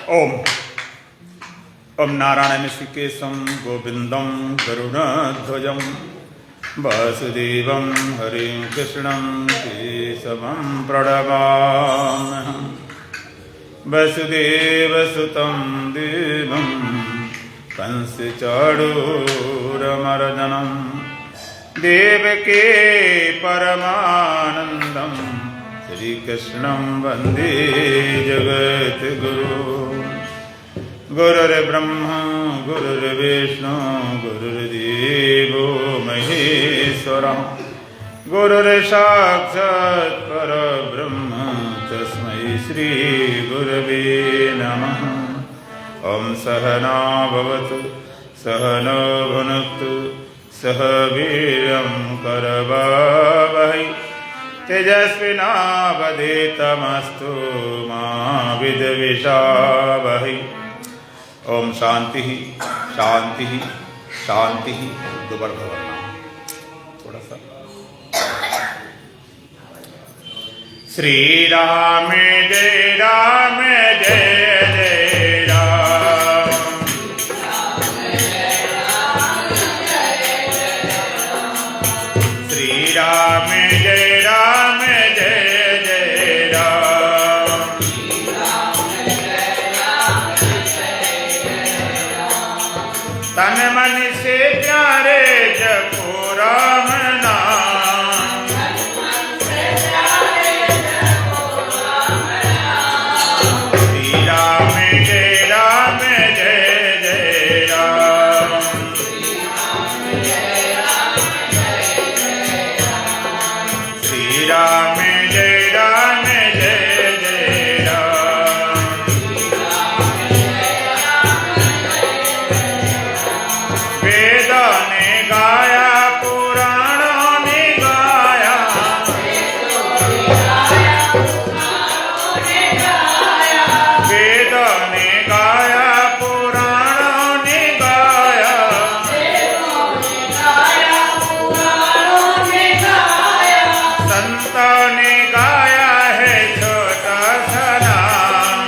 ओम ओम नारायण ऋषिकेशं गोविंदं गरुड़ध्वजं वासुदेवं हरिं कृष्णं केशवं प्रणमाम्यहं। वसुदेवसुतं देवं कंसचाणूरमर्दनं देवकी परमानन्दं श्रीकृष्णं वन्दे जगद्गुरुं। गुरुर्ब्रह्मा गुरुर्विष्णु गुरुर्देवो महेश्वरः गुरुर्साक्षात् परब्रह्म तस्मै श्रीगुरवे नमः। ॐ सहना भवतु सहनो भुनक्तु सह वीर्यं करवावहै तेजस्विनावधीतमस्तु मा विद्विषावहै। ओम शांति शांति शांति। दोबारा भगवान थोड़ा सा। श्री राम जय राम जय जय राम। श्री राम जय राम जय जय राम। तन मन से प्यारे जपो राम नाम। श्री राम जय राम जय जय राम। श्री राम जय राम जय जय राम। वेदों ने गाया पुराणों ने गाया। वेदों ने गाया पुराणों ने गाया। संतों ने गाया है छोटा सा नाम।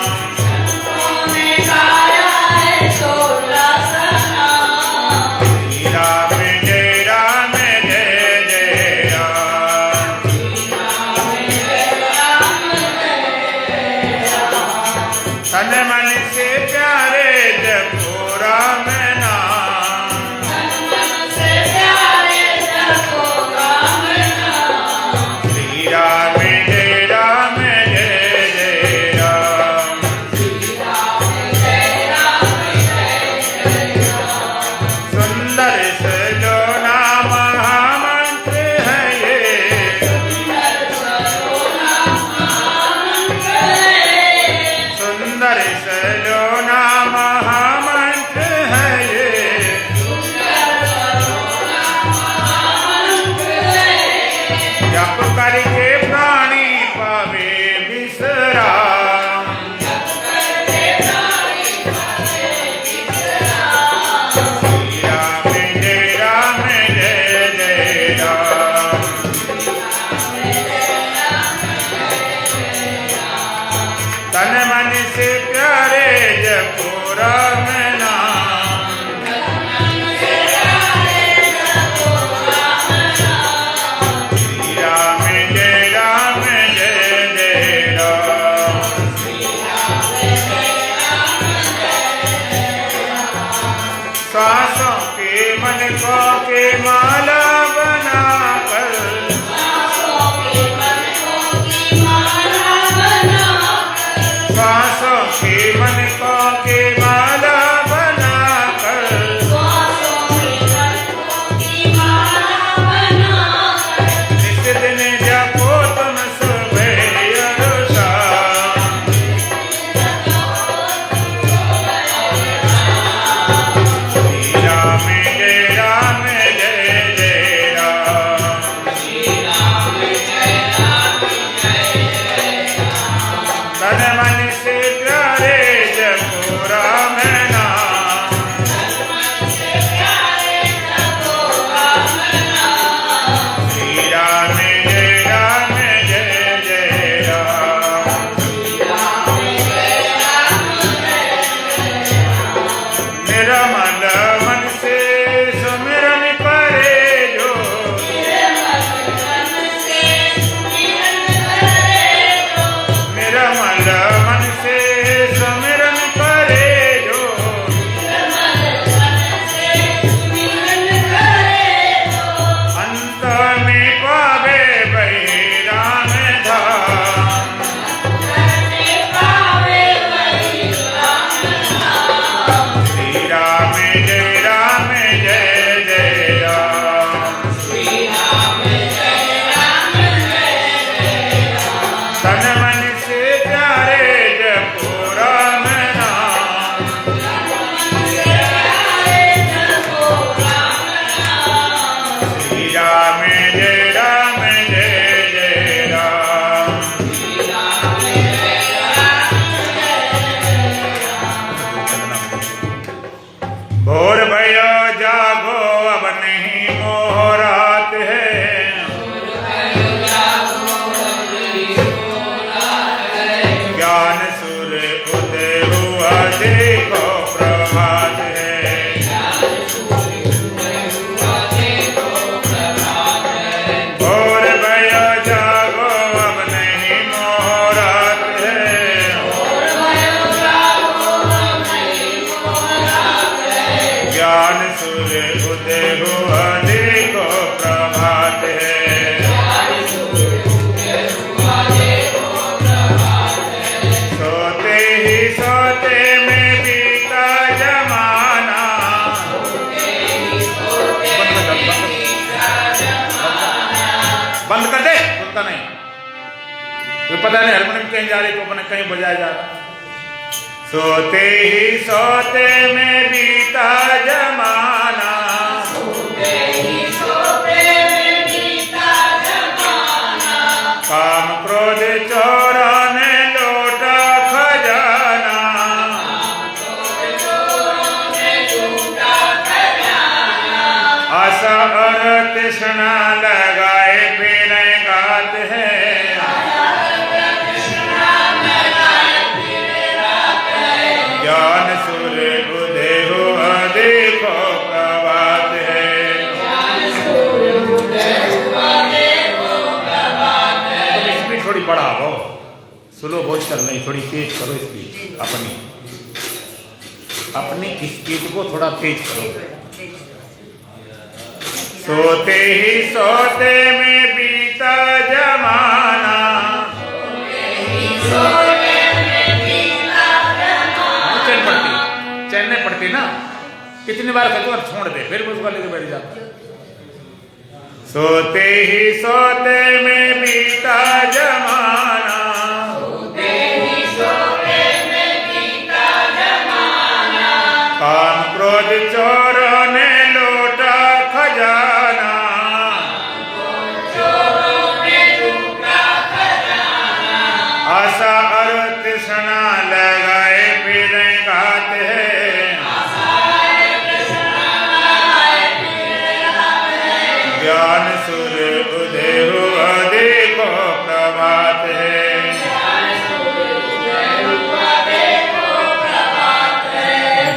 श्री राम जय राम जय जय राम। तन मन से प्यारे जपो राम नाम। श्री राम जय राम जय जय राम। सुंदर सलोना महामंत्र है ये। सुंदर सलोना महामंत्र है ये। जप करके प्राणी पावे विश्राम। श्री राम जय राम जय जय राम। तन मन से प्यारे जपो राम नाम। श्री राम जय राम जय जय राम। श्वासों के मन को के माला बनाकर। श्वासों के मन को के माला बनाकर। नित दिन जपो तुम सुबह और शाम। श्री राम जय राम जय जय राम। तन मन से प्यारे जपो राम नाम। श्री राम जय राम जय जय राम। निर्मल मन से सुमिरन करे जो, अंत में पावे वही राम धाम। श्री राम जय राम जय जय राम, तन मन से प्यारे जपो राम नाम। श्री राम जय राम जय जय राम। भोर भयो जागो अब नहीं मोह रात है, ज्ञान सुर उदय हुआ देखो प्रभात है। भोर भयो जागो अब नहीं मोह रात है, ज्ञान सुर उदय हुआ देखो प्रभात है। सोते ही सोते में बीता जमाना, बंद कर दे, सुनता नहीं। कोई पता नहीं हारमोनियम कहीं जा रही, तो अपने कहीं बजाया जा रहा। सोते ही सोते में बीता जमाना, काम क्रोध चोरों ने लूटा खजाना, आशा और तृष्णा लगाए फिर गात है, ज्ञान सुर उदय हुआ देखो प्रभात है। स्पीड थोड़ी बढ़ाओ, स्लो बहुत चल नहीं, थोड़ी तेज करो स्पीड, अपनी स्पीड को थोड़ा तेज करो। सोते ही सोते में बीता जमाना, चैन नहीं पड़ती ना, कितनी बार कहते हो छोड़ दे, फिर उसको लेके बैठ जाता। सोते ही सोते में बीता जमाना, काम क्रोध चोरों ने लूटा खजाना, आशा और तृष्णा लगाए फिर घात है, ज्ञान सुर उदय हुआ देखो प्रभात है।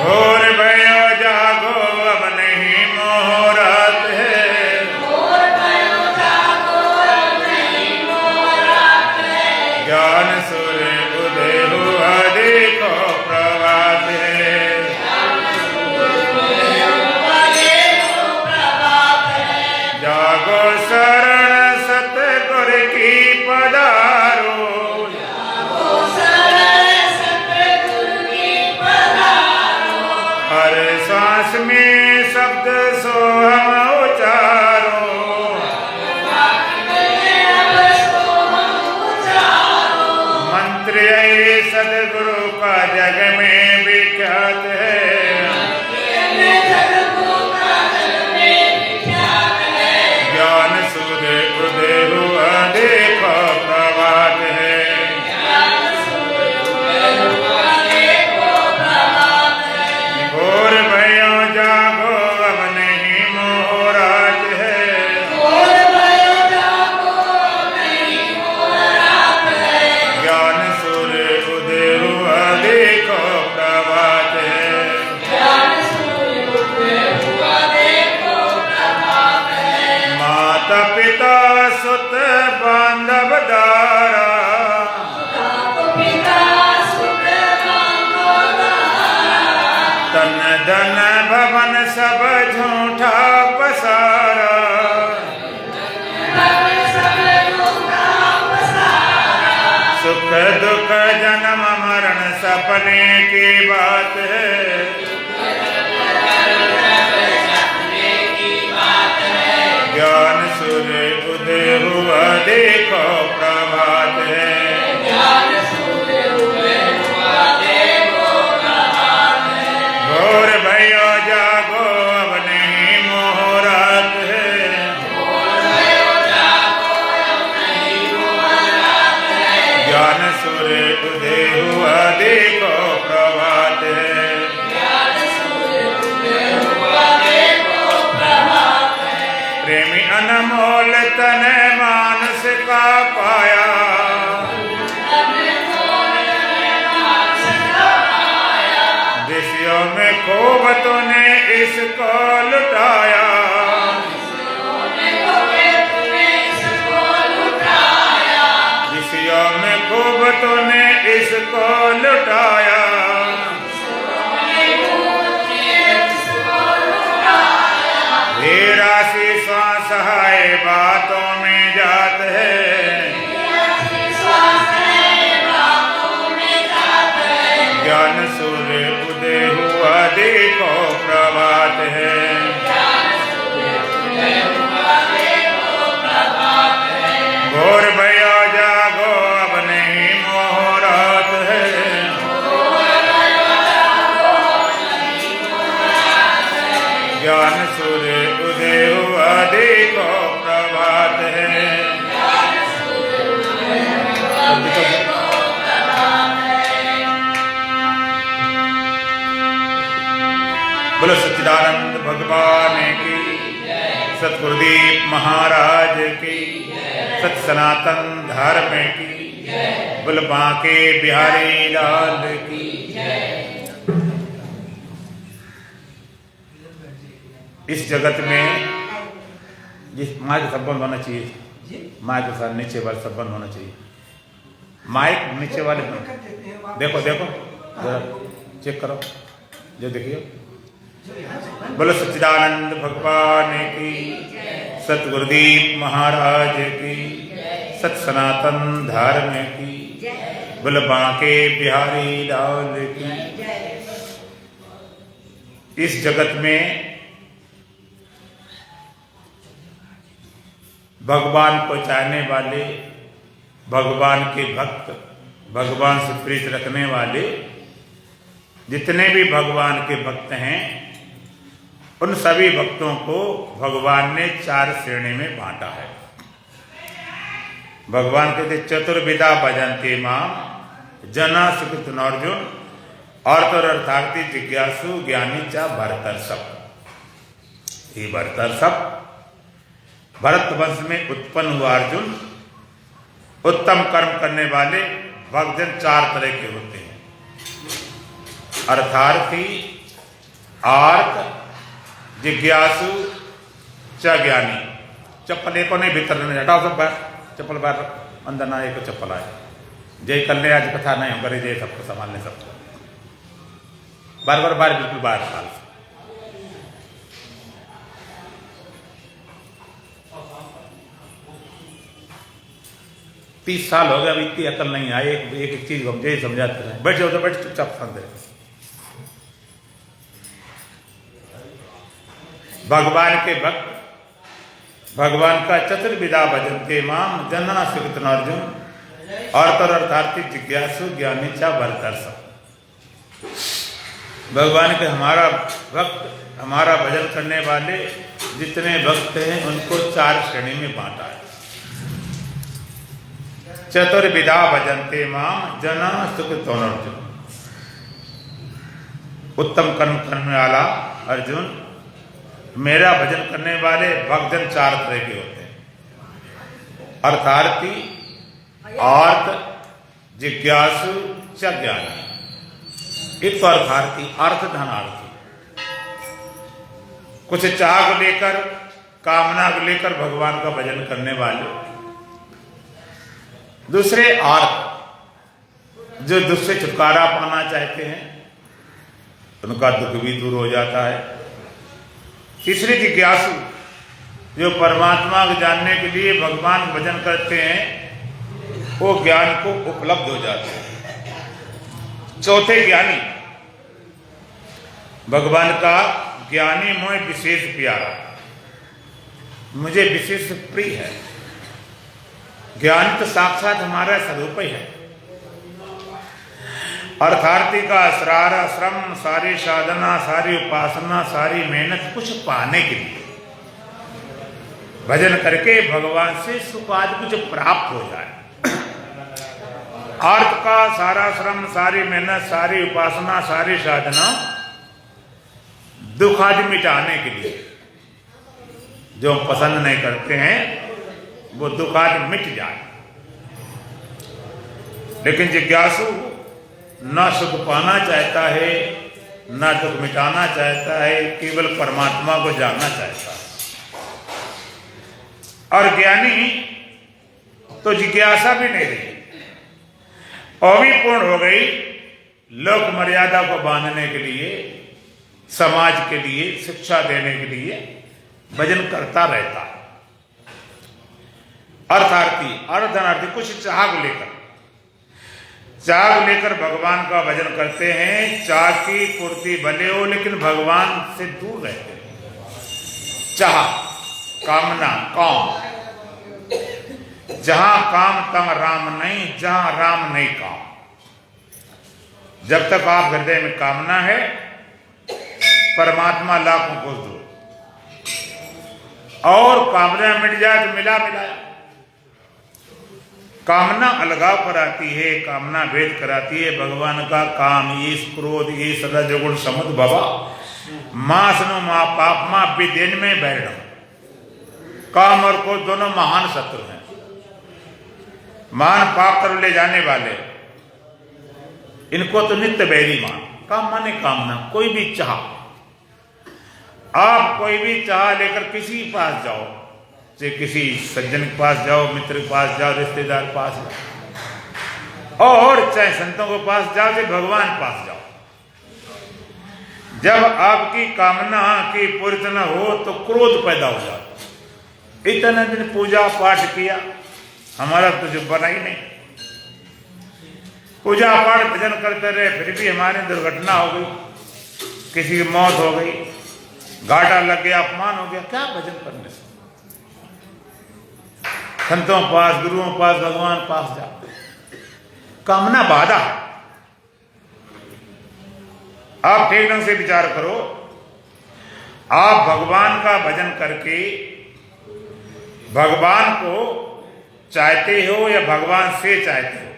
भोर भयो जागो अब नहीं मोह रात है, ज्ञान सुर उदय हुआ देखो प्रभात है। जागो शरण सतगुर की पधारो, हर सांस में शब्द सोहम उचारो, मंत्र ये सदगुरु का जग में विख्यात है, ज्ञान सुर उदय हुआ देखो प्रभात है। भोर भयो जागो अब नहीं मोह रात है, ज्ञान सुर उदय हुआ देखो प्रभात है। भवन सब झूठा पसारा, सुख दुख जन्म मरण सपने की बात है, ज्ञान सूर्य उदय हुआ देखो प्रभात है, घोर भयो जागो अब नहीं मोहरात है, ज्ञान सूर्य उदय हुआ देखो प्रभात है, प्रेमी अनमोल तन मानस का पाया, विषयों में खूब तूने इसको लुटाया, विषयों में खूब तूने इसको लुटाया, हे राशि स्वासहाय बातों में जात है, ज्ञान सूर्य उदय हुआ देखो प्रभात है, घोर भयो जागो अब नहीं मोहरात है, ज्ञान सूर्य उदय हुआ देखो प्रभात है, बोलो सच्चिदानंद भगवान की, सतगुरुदेव महाराज की, सत सनातन धर्म की, बोलो बांके बिहारी लाल की। इस जगत में जिस माँ का संबंध होना चाहिए, माँ के साथ नीचे वाले संबंध होना चाहिए, माइक नीचे वाले देखो देखो जरा चेक करो, जो देखिए, बोलो सच्चिदानंद भगवान की, सतगुरुदेव महाराज की, सत सनातन धर्म की, बोलो बांके बिहारी लाल की। इस जगत में भगवान को चाहने वाले, भगवान के भक्त, भगवान से प्रीत रखने वाले जितने भी भगवान के भक्त हैं, उन सभी भक्तों को भगवान ने 4 श्रेणी में बांटा है। भगवान कहते चतुर्विधा भजन्ते माम जना सुकृत अर्जुन और अर्थार्थी जिज्ञासु ज्ञानी चा भरतर्षभ। ये भरतर्षभ भरत वंश में उत्पन्न हुआ अर्जुन, उत्तम कर्म करने वाले भक्तजन 4 तरह के होते हैं, अर्थार्थी, आर्त, जिज्ञासु च ज्ञानी। चप्पल एक नहीं भीतर नहीं, हटाओ सब बाहर, चप्पल बाहर, अंदर ना एक चप्पल आए। जय कर ले आज कथा नहीं करे, जय सबको संभालने सबको बार बार बाहर, बिल्कुल बाहर साल 30 साल हो गया, अभी इतनी अकल नहीं आई, एक चीज हम जय समझाते रहे। बैठ जाओ तो बैठ, चुपचाप सुन दे। भगवान के भक्त भगवान का चतुर्विधा भजन्ते माम जना सुकृत अर्जुन और अर्थार्थी जिज्ञासु ज्ञानी चा भरतर्षभ। भगवान के हमारा भक्त, हमारा भजन करने वाले जितने भक्त हैं उनको 4 श्रेणी में बांटा है। चतुर्विधा भजन्ते माम जना सुकृत अर्जुन, उत्तम कर्म करने वाला अर्जुन, मेरा भजन करने वाले भक्तजन 4 तरह के होते हैं, अर्थार्थी, आर्त, जिज्ञासु च ज्ञानी। एक तो अर्थार्थी, अर्थ धनार्थी, कुछ चाह को लेकर, कामना को लेकर भगवान का भजन करने वाले। दूसरे आर्त, जो दुख से छुटकारा पाना चाहते हैं, उनका दुख भी दूर हो जाता है। तीसरे जिज्ञासु जो परमात्मा को जानने के लिए भगवान का भजन करते हैं वो ज्ञान को उपलब्ध हो जाते हैं। चौथे ज्ञानी, भगवान का ज्ञानी मोह विशेष प्यारा, मुझे विशेष प्रिय है। ज्ञान तो साक्षात हमारा स्वरूप ही है। अर्थार्थी का सारा श्रम, सारी साधना, सारी उपासना, सारी मेहनत कुछ पाने के लिए, भजन करके भगवान से सुख आदि कुछ प्राप्त हो जाए। अर्थ का सारा श्रम, सारी मेहनत, सारी उपासना, सारी साधना दुख आदि मिटाने के लिए, जो हम पसंद नहीं करते हैं वो दुख आदि मिट जाए। लेकिन जिज्ञासु ना सुख पाना चाहता है, ना दुख मिटाना चाहता है, केवल परमात्मा को जानना चाहता है। और ज्ञानी तो जिज्ञासा भी नहीं रही और भी पूर्ण हो गई। लोक मर्यादा को बांधने के लिए, समाज के लिए, शिक्षा देने के लिए भजन करता रहता है। अर्थार्थी, अर्धनार्थी कुछ चाह को लेकर भगवान का भजन करते हैं। चाह की पूर्ति भले हो लेकिन भगवान से दूर रहते हैं। चाह, कामना, काम, जहां काम तहां राम नहीं, जहां राम नहीं काम। जब तक आप हृदय में कामना है, परमात्मा लाखों को दो, और कामना मिट जाए तो मिला मिलाया। कामना अलगाव कराती है, कामना भेद कराती है। भगवान का काम ये क्रोध ये रजोगुण समुद भवा मासनो मा पाप मा विदेन में बैठ। काम और क्रोध दोनों महान शत्रु हैं, महान पाप कर ले जाने वाले। इनको तो नित्य बैरी मान। काम माने कामना, कोई भी चाह, आप कोई भी चाह लेकर किसी के पास जाओ, चाहे किसी सज्जन के पास जाओ, मित्र के पास जाओ, रिश्तेदार के पास जाओ, और चाहे संतों के पास जाओ, चाहे भगवान के पास जाओ। जब आपकी कामना की पूर्ति न हो तो क्रोध पैदा हो जाता। इतना दिन पूजा पाठ किया, हमारा तो जो बना ही नहीं। पूजा पाठ भजन करते रहे, फिर भी हमारी दुर्घटना हो गई, किसी की मौत हो गई, घाटा लग गया, अपमान हो गया। क्या भजन करने से? संतों पास, गुरुओं पास, भगवान पास जाते। कामना बाधा है। आप ठीक ढंग से विचार करो। आप भगवान का भजन करके भगवान को चाहते हो या भगवान से चाहते हो?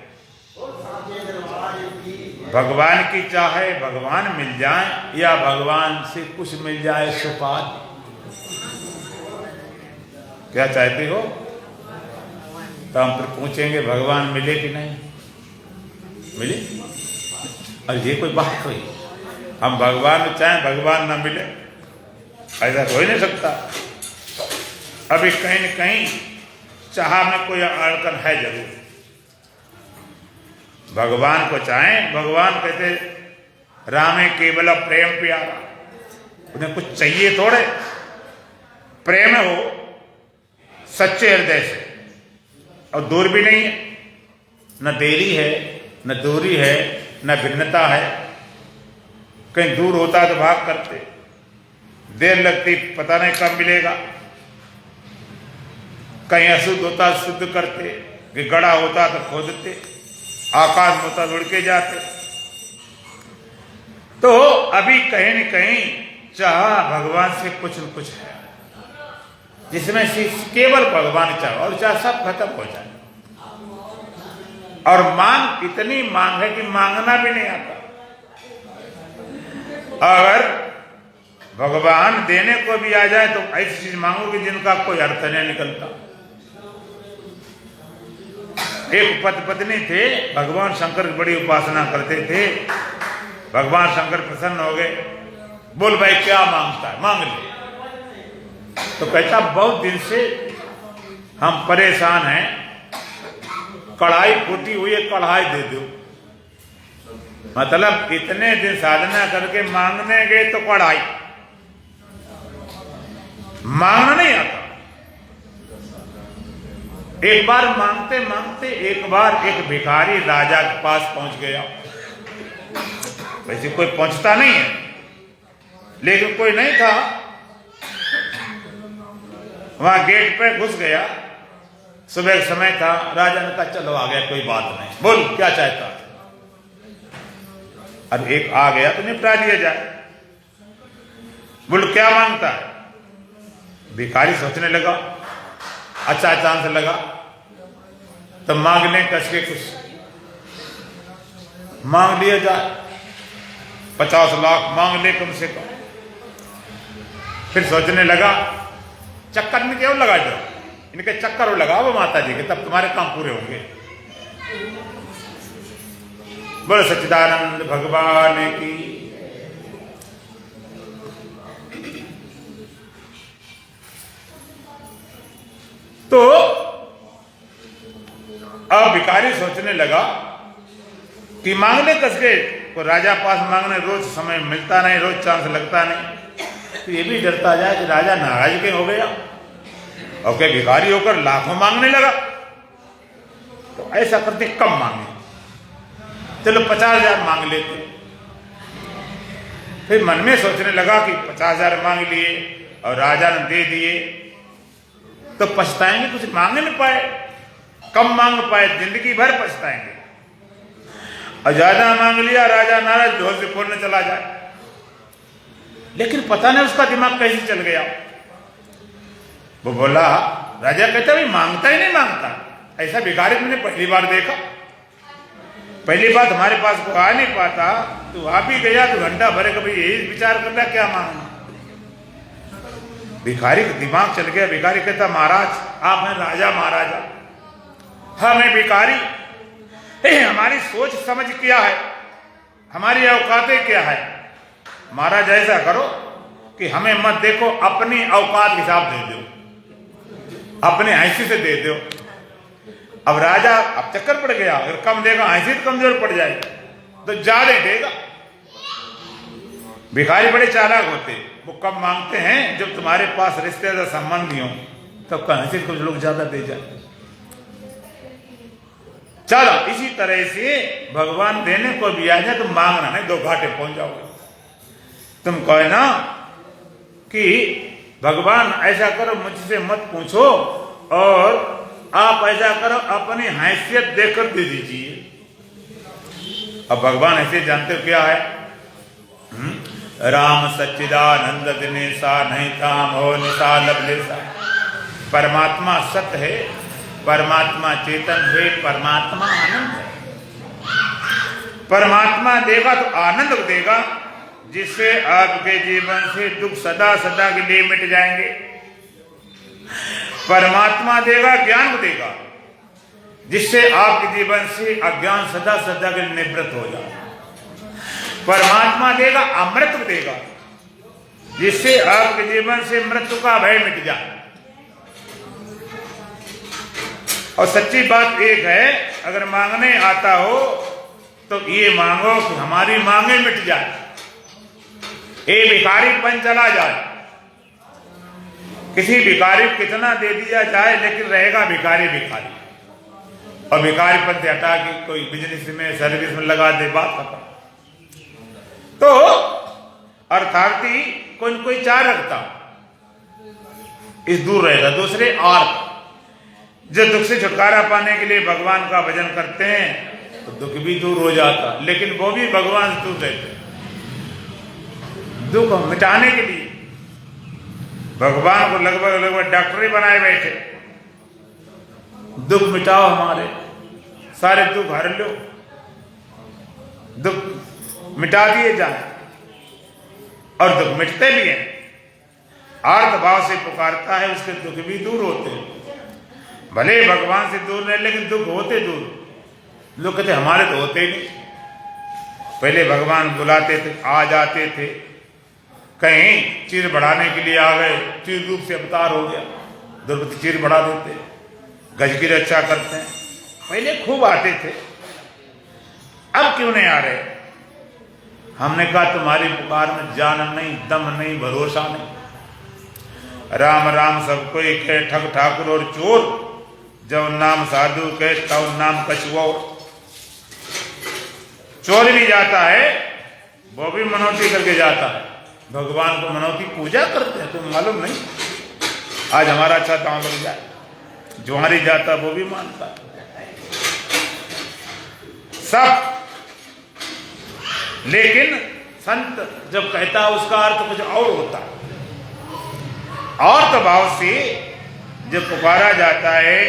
भगवान की चाहे भगवान मिल जाए या भगवान से कुछ मिल जाए सुपाद, क्या चाहते हो? तो हम फिर पूछेंगे भगवान मिले कि नहीं मिले। और ये कोई बात हुई? हम भगवान चाहें भगवान ना मिले, ऐसा हो ही नहीं सकता। अभी कहीं न कहीं चाह में कोई अड़कन है जरूर। भगवान को चाहें, भगवान कहते रामे केवल प्रेम प्यारा, उन्हें कुछ चाहिए थोड़े। प्रेम हो सच्चे हृदय से, और दूर भी नहीं है, न देरी है, न दूरी है, न भिन्नता है। कहीं दूर होता तो भाग करते, देर लगती पता नहीं कब मिलेगा। कहीं अशुद्ध होता शुद्ध करते, कि गड़ा होता तो खोदते, आकाश होता उड़ के जाते। तो अभी कहीं न कहीं चाह भगवान से कुछ न कुछ है, जिसमें से केवल भगवान चाह, और चाह सब खत्म हो जाए। और मांग इतनी मांग है कि मांगना भी नहीं आता। अगर भगवान देने को भी आ जाए तो ऐसी चीज मांगोगे जिनका कोई अर्थ नहीं निकलता। एक पत्नी थे, भगवान शंकर की बड़ी उपासना करते थे। भगवान शंकर प्रसन्न हो गए, बोल भाई क्या मांगता है, मांग ले। तो कहता बहुत दिन से हम परेशान हैं, कढ़ाई फूटी हुई है, कढ़ाई दे दो। मतलब इतने दिन साधना करके मांगने गए तो कड़ाई, मांगना नहीं आता। एक बार मांगते मांगते एक बार एक भिखारी राजा के पास पहुंच गया। वैसे कोई पहुंचता नहीं है, लेकिन कोई नहीं था, वहां गेट पे घुस गया। सुबह समय था, राजा ने कहा चलो आ गया, कोई बात नहीं, बोल क्या चाहता। अब एक आ गया तो निपटा दिया जाए। बोल क्या मांगता है। भिखारी सोचने लगा, अच्छा चांस लगा तो मांगने कस के कुछ मांग लिया जाए, 50 लाख मांग ले कम से कम। फिर सोचने लगा चक्कर में क्यों लगा दो, इनके चक्कर लगाओ माता जी के, तब तुम्हारे काम पूरे होंगे। बोलो सच्चिदानंद भगवान की। तो अब भिखारी सोचने लगा कि मांगने कस गए तो राजा पास मांगने रोज समय मिलता नहीं, रोज चांस लगता नहीं, तो ये भी डरता जाए कि राजा नाराज के हो गया और क्या भिखारी होकर लाखों मांगने लगा। तो ऐसा करते कम मांगे, चलो 50,000 मांग लेते। फिर मन में सोचने लगा कि 50,000 मांग लिए और राजा ने दे दिए तो पछताएंगे, कुछ मांग नहीं पाए, कम मांग पाए, जिंदगी भर पछताएंगे। और ज्यादा मांग लिया, राजा नाराज, ढोल से फोड़ने चला जाए। लेकिन पता नहीं उसका दिमाग कैसे चल गया। वो बोला, राजा कहता भाई मांगता ही नहीं मांगता, ऐसा भिखारी मैंने पहली बार देखा। पहली बात हमारे पास को आ नहीं पाता, तो आ भी गया तो घंटा भरे का भाई यही विचार करता क्या मांगना। भिखारी का दिमाग चल गया। भिखारी कहता महाराज आप हैं राजा महाराजा, हम हैं भिखारी, हमारी सोच समझ क्या है, हमारी औकातें क्या है। महाराज ऐसा करो कि हमें मत देखो, अपनी औकात हिसाब दे दो, अपने हैसियत से दे दो। अब राजा अब चक्कर पड़ गया, अगर कम देगा हैसियत कमजोर पड़ जाए तो ज्यादा देगा। भिखारी बड़े चालाक होते, वो कम मांगते हैं जब तुम्हारे पास रिश्तेदार संबंधी हो, तब हैसियत कुछ लोग ज्यादा दे जाए। चलो इसी तरह से भगवान देने को भी आ जाए तो मांगना नहीं, 2 घाटे पहुंच जाओगे। तुम कहे ना कि भगवान ऐसा करो मुझसे मत पूछो, और आप ऐसा करो अपनी हैसियत देकर दे दीजिए। अब भगवान ऐसे जानते हो क्या है, राम सच्चिदानंद दिनेशा नहीं काम हो निशा लबलेसा। परमात्मा सत्य है, परमात्मा चेतन है, परमात्मा आनंद है। परमात्मा देगा तो आनंद देगा, जिससे आपके जीवन से दुख सदा सदा के लिए मिट जाएंगे। परमात्मा देगा ज्ञान को देगा, जिससे आपके जीवन से अज्ञान सदा सदा के लिए निवृत्त हो जाए। परमात्मा देगा अमृत को देगा, जिससे आपके जीवन से मृत्यु का भय मिट जाए। और सच्ची बात एक है, अगर मांगने आता हो तो ये मांगो कि हमारी मांगे मिट जाए, ये भिखारीपन चला जाए। किसी भिखारी को कितना दे दिया जाए लेकिन रहेगा भिखारी भिखारी, और भिखारीपन से हटा के कोई बिजनेस में सर्विस में लगा दे, बात खत्म। तो अर्थार्थी कोई चाह रखता इस दूर रहेगा, दूसरे आर्थ जो दुख से छुटकारा पाने के लिए भगवान का भजन करते हैं तो दुख भी दूर हो जाता, लेकिन वो भी भगवान से दूर रहते। दुख मिटाने के लिए भगवान को लगभग डॉक्टर ही बनाए बैठे, दुख मिटाओ हमारे, सारे दुख हर लो, दुख मिटा दिए जाए। और दुख मिटते भी हैं, आर्त भाव से पुकारता है, उसके दुख भी दूर होते हैं। भले भगवान से दूर रहे लेकिन दुख होते दूर। लोग कहते हमारे तो होते ही नहीं। पहले भगवान बुलाते थे, आ जाते थे, कहीं चीर बढ़ाने के लिए आ गए, चीर रूप से अवतार हो गया, द्रौपदी चीर बढ़ा देते, गज की रक्षा करते हैं। पहले खूब आते थे, अब क्यों नहीं आ रहे? हमने कहा तुम्हारी पुकार में जान नहीं, दम नहीं, भरोसा नहीं। राम राम सब कोई कहे, ठग ठाकुर और चोर, जब नाम साधु कहे तब नाम कछुआ। चोर भी जाता है, वो भी मनौती करके जाता है, भगवान को मनौती पूजा करते हैं, तुम मालूम नहीं। आज हमारा अच्छा दांव लग जाए, जुहारी जाता वो भी मानता सब। लेकिन संत जब कहता है उसका अर्थ कुछ और होता है। और तो भाव से जब पुकारा जाता है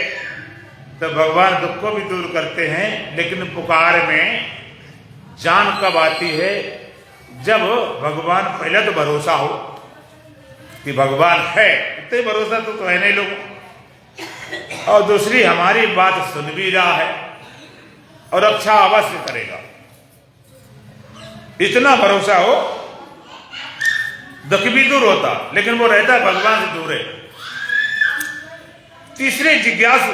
तो भगवान दुख को भी दूर करते हैं, लेकिन पुकार में जान कब आती है? जब भगवान, पहले तो भरोसा हो कि भगवान है, इतने भरोसा तो है नहीं लोगों, और दूसरी हमारी बात सुन भी रहा है और अच्छा अवश्य करेगा, इतना भरोसा हो, दुख भी दूर होता, लेकिन वो रहता है भगवान से दूर है। तीसरे जिज्ञासु,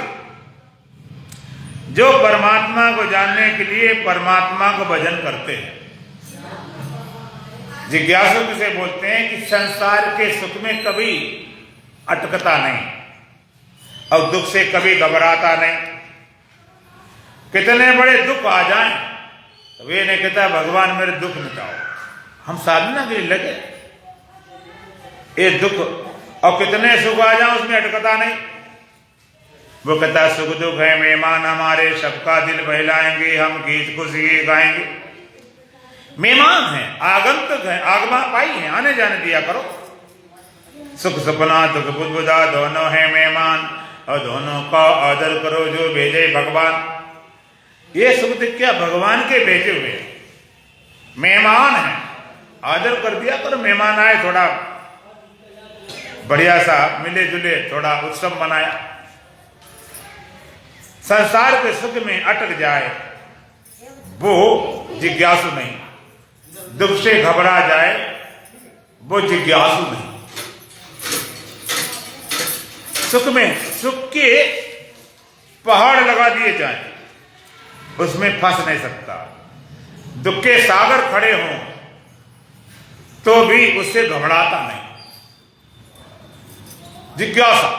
जो परमात्मा को जानने के लिए परमात्मा को भजन करते हैं। जिज्ञासु किसे बोलते हैं? कि संसार के सुख में कभी अटकता नहीं और दुख से कभी घबराता नहीं। कितने बड़े दुख आ जाएं तो वे नहीं कहता भगवान मेरे दुख मिटाओ, हम साधना के लिए लगे, ये दुख, और कितने सुख आ जाए उसमें अटकता नहीं। वो कहता सुख दुख है मेहमान हमारे, सबका दिल बहलाएंगे, हम गीत खुशी गाएंगे। मेहमान है, आगंतुक है, आगमा पाई है, आने जाने दिया करो। सुख सपना दुख बुदबुदा दोनों है मेहमान, और दोनों का आदर करो जो भेजे भगवान। ये सुख दुख क्या भगवान के भेजे हुए मेहमान है, आदर कर दिया करो। मेहमान आए, थोड़ा बढ़िया सा मिले जुले, थोड़ा उत्सव मनाया। संसार के सुख में अटक जाए वो जिज्ञासु नहीं, दुख से घबरा जाए वो जिज्ञासु नहीं। सुख में सुख के पहाड़ लगा दिए जाए, उसमें फंस नहीं सकता। दुख के सागर खड़े हों तो भी उससे घबराता नहीं। जिज्ञासा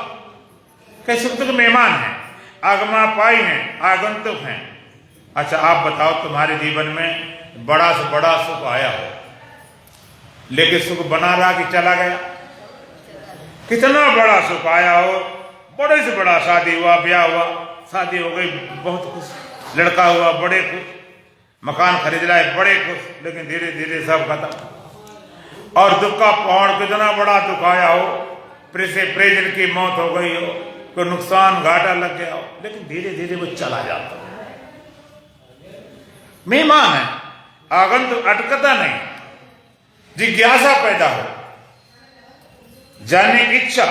कैसे? सुख दुख मेहमान है, आगमा पाई हैं, आगंतुक हैं। अच्छा आप बताओ, तुम्हारे जीवन में बड़ा से बड़ा सुख आया हो, लेकिन सुख बना रहा कि चला गया? कितना बड़ा सुख आया हो, बड़े से बड़ा शादी हुआ, ब्याह हुआ, शादी हो गई, बहुत खुश, लड़का हुआ बड़े खुश, मकान खरीद लाए बड़े खुश, लेकिन धीरे धीरे सब खत्म। और दुख का पहाड़, कितना बड़ा दुख आया हो, प्रियजन की मौत हो गई हो, कोई नुकसान घाटा लग गया हो, लेकिन धीरे धीरे वो चला जाता है। मेहमान है, आगंतुक, अटकता नहीं। जिज्ञासा पैदा हो, जानने की इच्छा,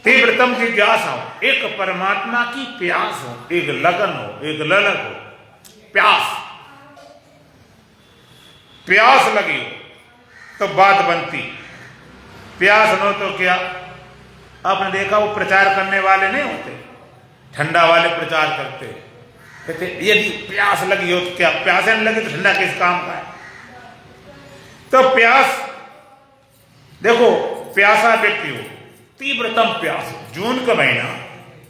तीव्रतम जिज्ञासा हो, एक परमात्मा की प्यास हो, एक लगन हो, एक ललक हो। प्यास लगी हो तो बात बनती, प्यास न हो तो क्या? आपने देखा वो प्रचार करने वाले नहीं होते, ठंडा वाले प्रचार करते, कहते यदि प्यास लगी हो तो क्या? प्यास नहीं लगी तो ठंडा किस काम का है? तो प्यास देखो, प्यासा व्यक्ति हो, तीव्रतम प्यास, जून का महीना,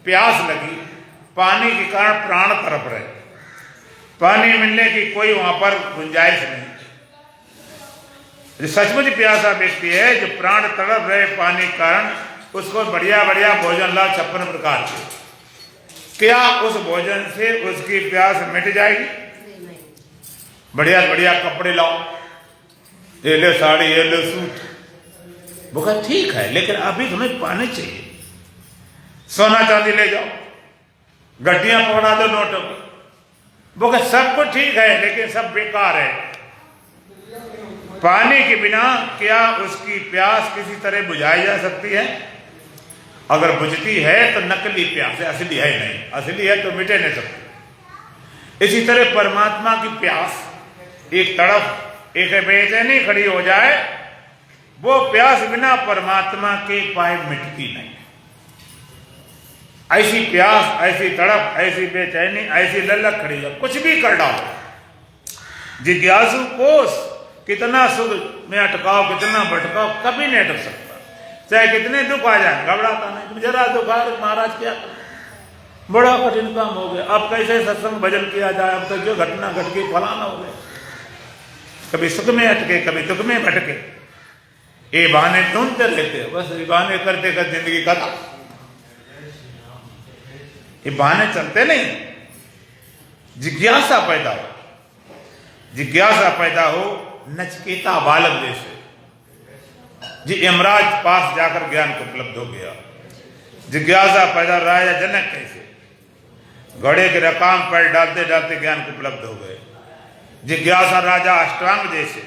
प्यास लगी, पानी के कारण प्राण तड़प रहे, पानी मिलने की कोई वहां पर गुंजाइश नहीं। जो सचमुच प्यासा व्यक्ति है, जो प्राण तड़प रहे पानी के कारण, उसको बढ़िया बढ़िया भोजन लाओ 56 प्रकार के, क्या उस भोजन से उसकी प्यास मिट जाएगी? बढ़िया बढ़िया कपड़े लाओ, ये ले साड़ी, ये ले सूट, वो कहा ठीक है, लेकिन अभी तुम्हें पानी चाहिए। सोना चांदी ले जाओ, गड्डियां पकड़ा दो नोटों की, वो कहा सब कुछ ठीक है, लेकिन सब बेकार है। पानी के बिना क्या उसकी प्यास किसी तरह बुझाई जा सकती है? अगर बुझती है तो नकली प्यास है, असली है नहीं, असली है तो मिटे नहीं सकती। इसी तरह परमात्मा की प्यास, एक तड़प, एक बेचैनी खड़ी हो जाए, वो प्यास बिना परमात्मा के पाए मिटती नहीं। ऐसी प्यास, ऐसी तड़प, ऐसी बेचैनी, ऐसी ललक खड़ी हो, कुछ भी कर डालो, जिज्ञासु कोष कितना सुख में अटकाओ, कितना भटकाओ, कभी नहीं अटक सकता। चाहे कितने दुख आ जाए, घबराता नहीं। जरा दुख आ रहा, महाराज क्या बड़ा कठिन काम हो गया, अब कैसे सत्संग भजन किया जाए, अब तो जो घटना घट गई फलाना हो गया। कभी सुख में अटके, कभी दुख में भटके, ये बहाने ढूंढते रहते हो, बस ये बहाने करते करते जिंदगी खत्म। ये बहाने चलते नहीं। जिज्ञासा पैदा हो, जिज्ञासा पैदा हो नचकेता बालक जैसे। जी यमराज पास जाकर ज्ञान को उपलब्ध हो गया। जिज्ञासा पैदा राजा जनक कैसे घोड़े के रकाम पर डालते डालते ज्ञान को उपलब्ध हो गए। जिज्ञासा राजा अष्टांग जैसे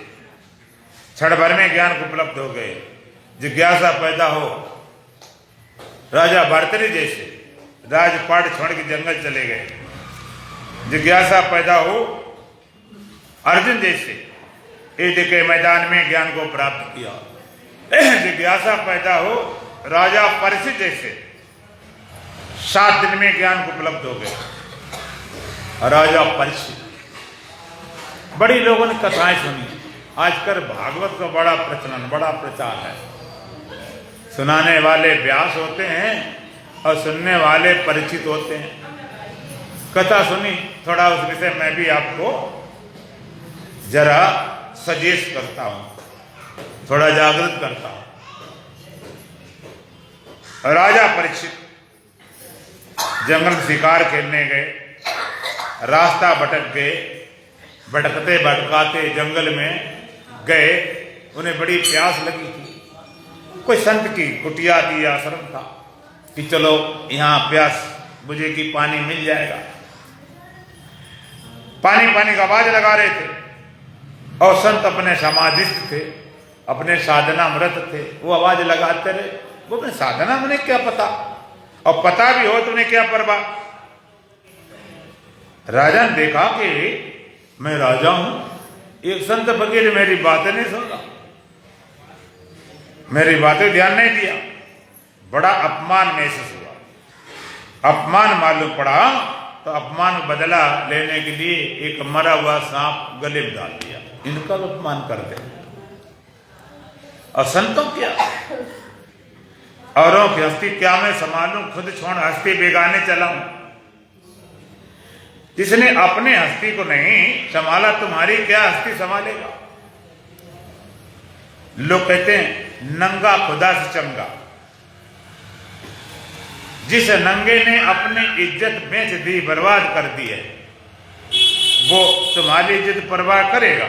क्षण भर में ज्ञान को उपलब्ध हो गए। जिज्ञासा पैदा हो राजा भर्तृहरि जैसे राजपाट छोड़ के जंगल चले गए। जिज्ञासा पैदा हो अर्जुन जैसे युद्ध के मैदान में ज्ञान को प्राप्त किया। जिज्ञासा पैदा हो राजा परीक्षित जैसे 7 दिन में ज्ञान को उपलब्ध हो गए। राजा परीक्षित, बड़ी लोगों ने कथाएं सुनी। आजकल भागवत का बड़ा प्रचलन, बड़ा प्रचार है। सुनाने वाले व्यास होते हैं और सुनने वाले परिचित होते हैं। कथा सुनी, थोड़ा उस विषय में भी आपको जरा सजेस्ट करता हूं, थोड़ा जागृत करता हूं। राजा परीक्षित जंगल में शिकार खेलने गए, रास्ता भटक गए, भटकते भटकाते जंगल में गए। उन्हें बड़ी प्यास लगी थी। कोई संत की कुटिया थी, आश्रम था कि चलो यहां प्यास बुझे की पानी मिल जाएगा। पानी पानी का आवाज लगा रहे थे और संत अपने समाधिस्थ थे, अपने साधना मृत थे। वो आवाज लगाते रहे। वो अपने साधना में क्या पता, और पता भी हो तो उन्हें क्या परवाह। राजा ने देखा कि मैं राजा हूं, एक संत फकीर मेरी बातें नहीं सुन रहा, मेरी बातें ध्यान नहीं दिया। बड़ा अपमान महसूस हुआ, अपमान मालूम पड़ा। तो अपमान बदला लेने के लिए एक मरा हुआ सांप गले में डाल दिया। इनका अपमान करते और संतों क्या, औरों की हस्ती क्या मैं संभालूं, खुद छोड़ हस्ती बेगाने चलाऊं। जिसने अपने हस्ती को नहीं संभाला, तुम्हारी क्या हस्ती संभालेगा। लोग कहते हैं नंगा खुदा से चंगा। जिस नंगे ने अपनी इज्जत बेच दी, बर्बाद कर दी है, वो तुम्हारी इज्जत परवाह करेगा?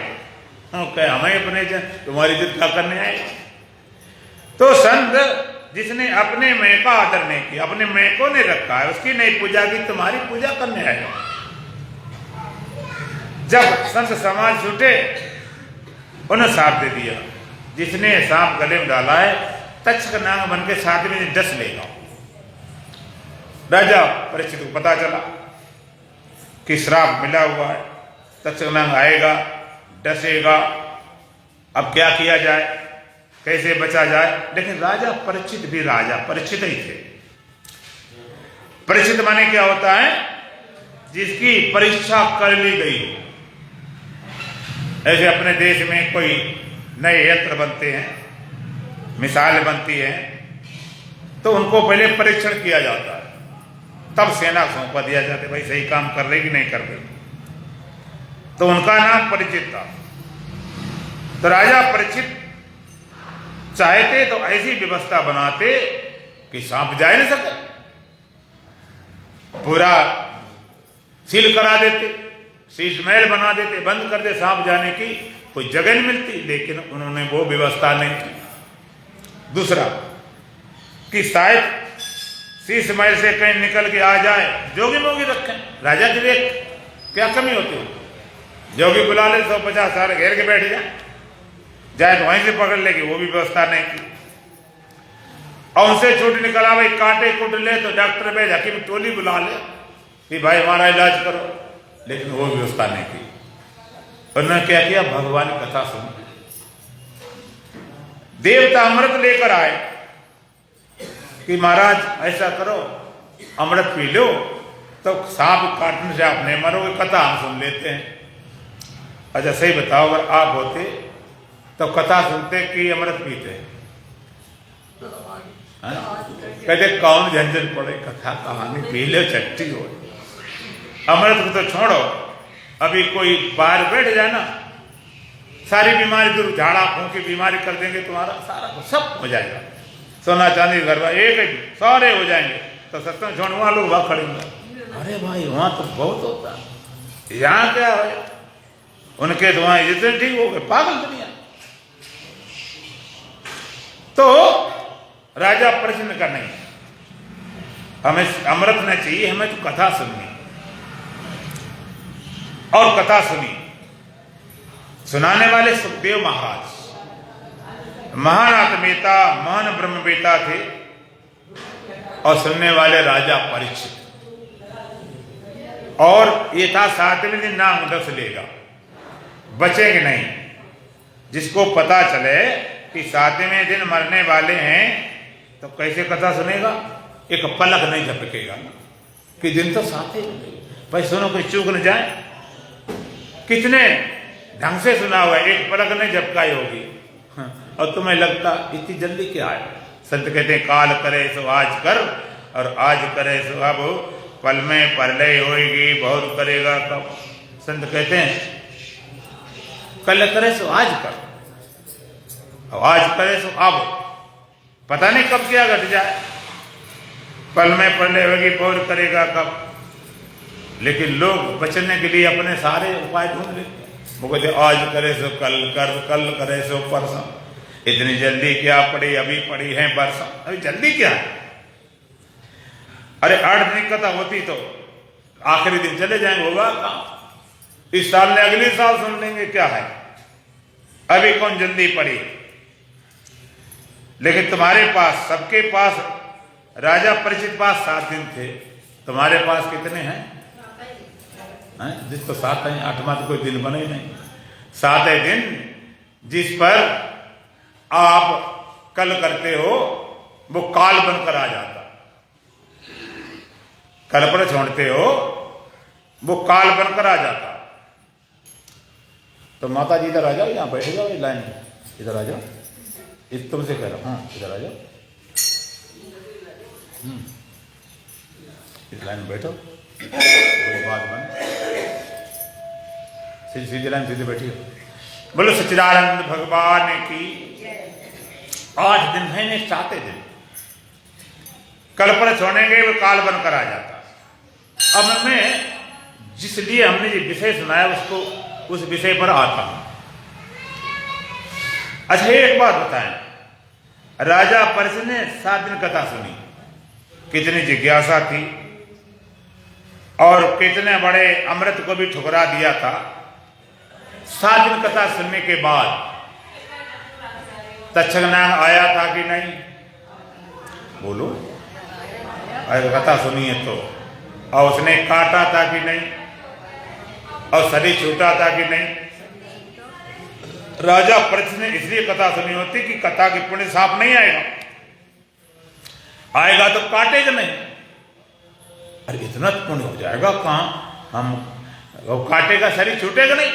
क्या हमें अपने तुम्हारी इज्जत क्या करने आएगा? तो संत जिसने अपने मैं का आदर नहीं किया, अपने मैं को नहीं रखा है, उसकी नहीं पूजा की, तुम्हारी पूजा करने आएगा। जब संत समाज छूटे, उन्हें सांप दे दिया। जिसने सांप गले में डाला है तक्षक नाग बन के 7 में डस लेगा। राजा परीक्षित को पता चला कि श्राप मिला हुआ है, तक्षक नाग आएगा, डसेगा। अब क्या किया जाए, कैसे बचा जाए? लेकिन राजा परीक्षित भी राजा परीक्षित ही थे। परीक्षित माने क्या होता है? जिसकी परीक्षा कर ली गई। ऐसे अपने देश में कोई नए यंत्र बनते हैं, मिसाइल बनती है, तो उनको पहले परीक्षण किया जाता है, तब सेना सौंपा दिया जाता है, भाई सही काम कर रही कि नहीं कर रही। तो उनका नाम परीक्षित था। तो राजा परीक्षित चाहते तो ऐसी व्यवस्था बनाते कि सांप जा नहीं सके, पूरा सील करा देते, शीश महल बना देते, बंद कर दे, सांप जाने की कोई जगह नहीं मिलती। लेकिन उन्होंने वो व्यवस्था नहीं की। दूसरा कि शायद शीश महल से कहीं निकल के आ जाए, जोगी मोगी रखें, राजा के लिए क्या कमी होती है? जोगी बुला ले, 150 साल घेर के बैठ जाए, तो वहीं से पकड़ लेगी, वो भी व्यवस्था नहीं की। और उनसे छूट निकला, भाई कांटे कुट ले तो डॉक्टर भेज, हकीम टोली बुला ले कि भाई हमारा इलाज करो, लेकिन वो व्यवस्था नहीं की। उन्होंने क्या किया? भगवान की कथा सुनी। देवता अमृत लेकर आए कि महाराज ऐसा करो, अमृत पी लो तो सांप काटने से आप नहीं मरोगे, कथा हम सुन लेते हैं। अच्छा सही बताओ, अगर आप होते तो कथा सुनते कि अमृत पीते? कहते कौन झंझट पड़े, कथा कहानी पी लो चट्टी हो। अमृत को तो छोड़ो, अभी कोई बाहर बैठ जाए ना, सारी बीमारी दूर, झाड़ा फूंक की बीमारी कर देंगे तुम्हारा, सारा कुछ सब हो जाएगा। सोना चांदी घर में एक सारे हो जाएंगे। तो सत्संग छोड़ने वाले लोग वहां खड़े होंगे, अरे भाई वहां तो बहुत होता है, यहाँ क्या है? उनके तो वहां जितने ठीक हो गए, पागल दुनिया। तो राजा प्रश्न का नहीं, हमें अमृत न चाहिए, हमें तो कथा सुननी। और कथा सुनी, सुनाने वाले सुखदेव महाराज महान आत्मेता, महान ब्रह्मवेता थे, और सुनने वाले राजा परीक्षित। और ये था 7वें दिन नाम दस लेगा, बचेंगे नहीं। जिसको पता चले कि 7वें दिन मरने वाले हैं तो कैसे कथा सुनेगा? एक पलक नहीं झपकेगा कि दिन तो 7 भाई, सुनो कोई चूक न जाए। कितने ढंग से सुना हुआ है, एक पलक नहीं झपकाई होगी। और तुम्हें लगता इतनी जल्दी क्या है? संत कहते हैं काल करे सो आज कर, और आज करे सो अब, पल में परलय होएगी, बहुत करेगा कब। संत कहते हैं कल करे सो आज कर, और आज करे सो अब, पता नहीं कब क्या घट जाए। पल में परलय होगी, बहुत करेगा कब। लेकिन लोग बचने के लिए अपने सारे उपाय ढूंढ लेते हैं। वो कहते आज करे सो कल कर, कल करे सो परसों। इतनी जल्दी क्या पड़ी? अभी पड़ी है बरसा, अभी जल्दी क्या है? अरे 8 दिन कथा होती तो आखिरी दिन चले जाएंगे, होगा काम। इस साल ने अगले साल सुन लेंगे, क्या है? अभी कौन जल्दी पड़ी? लेकिन तुम्हारे पास, सबके पास, राजा परीक्षित पास 7 दिन थे, तुम्हारे पास कितने हैं? जिसको 7 है, 8वां तो कोई दिन बने ही नहीं। 7वें दिन जिस पर आप कल करते हो वो काल बनकर आ जाता, कल पर छोड़ते हो वो काल बनकर आ जाता। तो माता जी इधर आ जाओ, यहाँ बैठ जाओ, लाइन में इधर आ जाओ, इस तुमसे कह रहा हूँ, हाँ इधर आ जाओ, इस लाइन में बैठो, कोई बात बन, सीधी लाइन सीधे बैठिए। बोलो सच्चिदानंद भगवान की। 8 दिन है नहीं, 7वें दिन कल पर छोड़ेंगे वो काल बनकर आ जाता। अब मैं जिसलिए हमने ये विषय सुनाया उसको, उस विषय पर आता हूं। अच्छा एक बात बताएं, राजा परीक्षित ने 7 दिन कथा सुनी, कितनी जिज्ञासा थी, और कितने बड़े अमृत को भी ठुकरा दिया था। 7 दिन कथा सुनने के बाद तक्षकनाग आया था कि नहीं? बोलो, अगर कथा सुनी है तो। और उसने काटा था कि नहीं? और शरीर छूटा था कि नहीं? राजा परीक्षित ने इसलिए कथा सुनी होती कि कथा की पुण्य साफ नहीं आएगा, आएगा तो काटेगा नहीं। अरे इतना पुण्य हो जाएगा कहां, हम वो काटेगा, शरीर छूटेगा नहीं।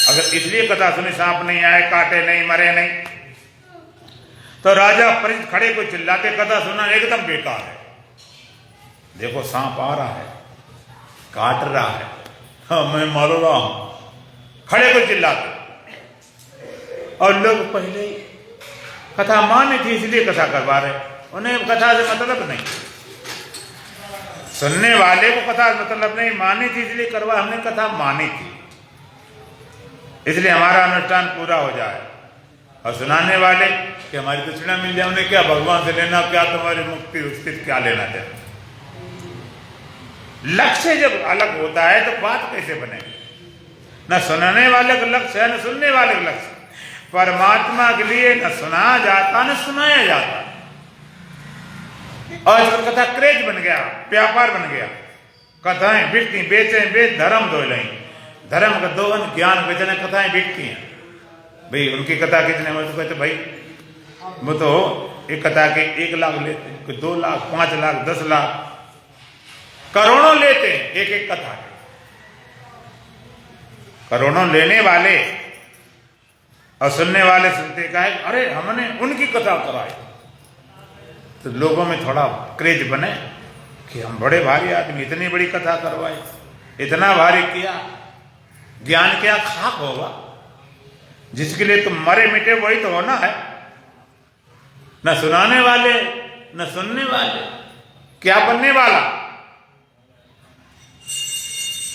अगर इसलिए कथा सुनी, सांप नहीं आए, काटे नहीं, मरे नहीं, तो राजा परीक्षित खड़े को चिल्लाते कथा सुनना एकदम बेकार है। देखो सांप आ रहा है, काट रहा है, हाँ मैं मर रहा हूं, खड़े को चिल्लाते। और लोग पहले ही कथा मानी थी इसलिए कथा करवा रहे, उन्हें कथा से मतलब नहीं। सुनने वाले को कथा से मतलब नहीं, मानी थी इसलिए करवा, हमने कथा मानी थी इसलिए हमारा अनुष्ठान पूरा हो जाए। और सुनाने वाले कि हमारी दक्षिणा मिल जाए, उन्हें क्या भगवान से लेना, क्या तुम्हारी मुक्ति उसकी क्या लेना चाहिए। लक्ष्य जब अलग होता है तो बात कैसे बनेगी? न सुनाने वाले का लक्ष्य है, न सुनने वाले का लक्ष्य। परमात्मा के लिए न सुना जाता न सुनाया जाता। और कथा क्रेज बन गया, व्यापार बन गया। कथाएं बिकती, बेचें बेच धर्म दो नहीं, धर्म का दोहन ज्ञान बेचने, कथाएं बिकती हैं। भाई उनकी कथा कितने में? तो कहते भाई वो तो एक कथा के 1 लाख लेते हैं, कोई 2 लाख, 5 लाख, 10 लाख, करोड़ों लेते हैं एक एक कथा के। करोड़ों लेने वाले और सुनने वाले सुनते कहे अरे हमने उनकी कथा कराई, तो लोगों में थोड़ा क्रेज बने कि हम बड़े भारी आदमी, इतनी बड़ी कथा करवाए, इतना भारी किया। ज्ञान क्या खाक होगा? जिसके लिए तुम मरे मिटे वही तो होना है, न सुनाने वाले न सुनने वाले, क्या बनने वाला?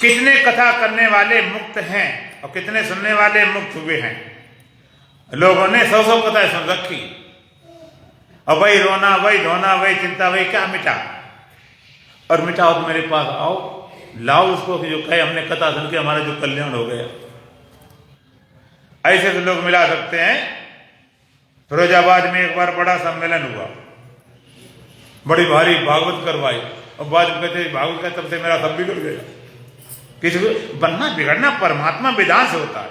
कितने कथा करने वाले मुक्त हैं और कितने सुनने वाले मुक्त हुए हैं। लोगों ने 100 कथाएं सुन रखी और वही रोना, वही धोना, वही चिंता, वही क्या मिटा। और मिटाओ तो मेरे पास आओ, लाओ उसको कि जो कहे हमने कथा सुन के हमारा जो कल्याण हो गया। ऐसे तो लोग मिला सकते हैं। फिरोजाबाद में एक बार बड़ा सम्मेलन हुआ, बड़ी भारी भागवत करवाई और बाद में कहते भागवत का तब से मेरा सब बिगड़ गया। किसी को बनना बिगड़ना परमात्मा विधान से होता है,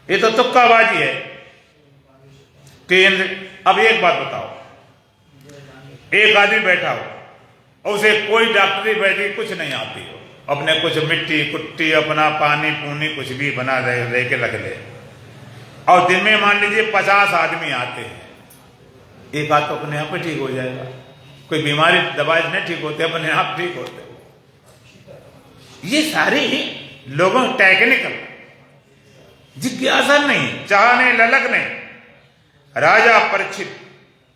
ये तो तुक्काबाजी है। कि अब एक बात बताओ, एक आदमी बैठा हो और उसे कोई डॉक्टरी वैद्य कुछ नहीं आती हो, अपने कुछ मिट्टी कुट्टी अपना पानी पूनी कुछ भी बना दे के रख ले, और दिन में मान लीजिए 50 आदमी आते हैं, एक आध तो अपने आप ठीक हो जाएगा। कोई बीमारी दवाई नहीं ठीक होते, अपने आप ठीक होते। ये सारी लोगों टेक्निकल जिज्ञासा नहीं, चाहने ललक नहीं। राजा परीक्षित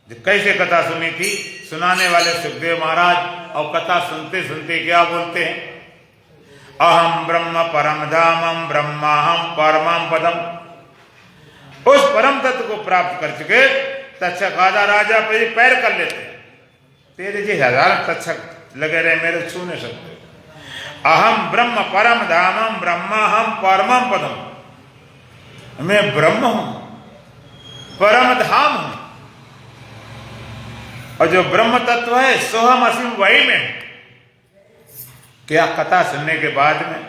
कैसे कथा सुनी थी, सुनाने वाले सुखदेव महाराज, और कथा सुनते सुनते क्या बोलते हैं, अहम ब्रह्म परम धामम ब्रह्माहम परमम पदम। उस परम तत्व को प्राप्त कर चुके तक्षक आधा राजा पे पैर कर लेते, तेरे जी हजार तक्षक लगे रहे मेरे छू नहीं सकते। अहम ब्रह्म परम धामम ब्रह्माहम परमम पदम, मैं ब्रह्म हूं, परम धाम हूं, और जो ब्रह्म तत्व है सोहम असीम वही में। क्या कथा सुनने के बाद में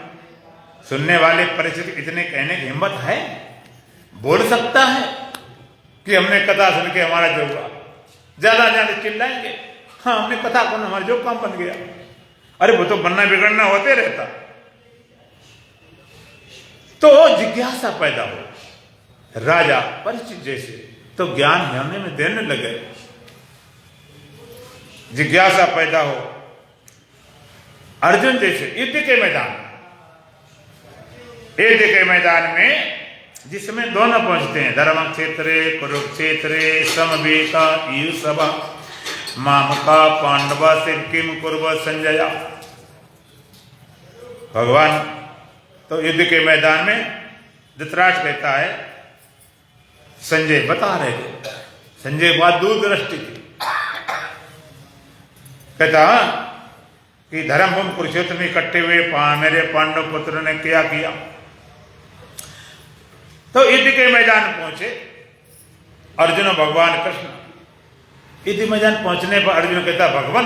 सुनने वाले परिचित इतने कहने की हिम्मत है? बोल सकता है कि हमने कथा सुन के हमारा जो हुआ, ज्यादा ज्यादा चिल्लाएंगे हाँ हमने कथा सुन हमारा जो काम बन गया। अरे वो तो बनना बिगड़ना होते रहता। तो जिज्ञासा पैदा हो, राजा परिचित जैसे तो ज्ञान होने में देने लगे, जिज्ञासा पैदा हो। अर्जुन जैसे युद्ध के मैदान में जिसमें दोनों पहुंचते हैं, धर्म क्षेत्रे कुरुक्षेत्रे समवेता युसभा मामका पांडवा से किम कुर्व संजया। भगवान तो युद्ध के मैदान में धृतराष्ट्र कहता है, संजय बता रहे थे, संजय बात दूरदृष्टि थी, कहता कि धर्मभूमि कुरुक्षेत्र में इकट्ठे हुए मेरे पांडव पुत्र ने क्या किया। तो युद्ध के मैदान पहुंचे अर्जुन और भगवान कृष्ण। युद्ध मैदान पहुंचने पर अर्जुन कहता, भगवान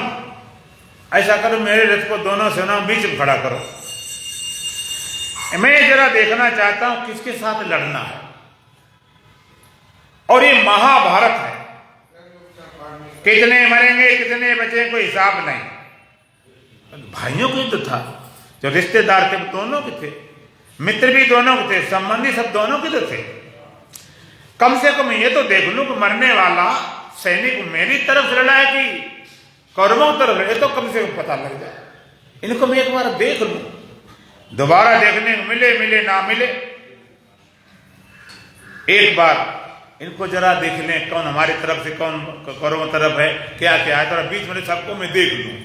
ऐसा करो मेरे रथ को दोनों सेनाओं बीच में खड़ा करो, मैं जरा देखना चाहता हूं किसके साथ लड़ना है। और ये महाभारत है, कितने मरेंगे कितने बचे कोई हिसाब नहीं। भाइयों को तो था, जो रिश्तेदार थे दोनों के थे, मित्र भी दोनों के थे, संबंधी सब दोनों के तो थे। कम से कम ये तो देख लूं कि मरने वाला सैनिक मेरी तरफ लड़ा है कि कौरवों की तरफ, ये तो कम से कम पता लग जाए। इनको मैं एक बार देख लूं, दोबारा देखने को मिले मिले ना मिले, एक बार इनको जरा देख लें कौन हमारी तरफ से कौन कौरवों तरफ है, क्या क्या है, तो बीच में सबको मैं देख लूं।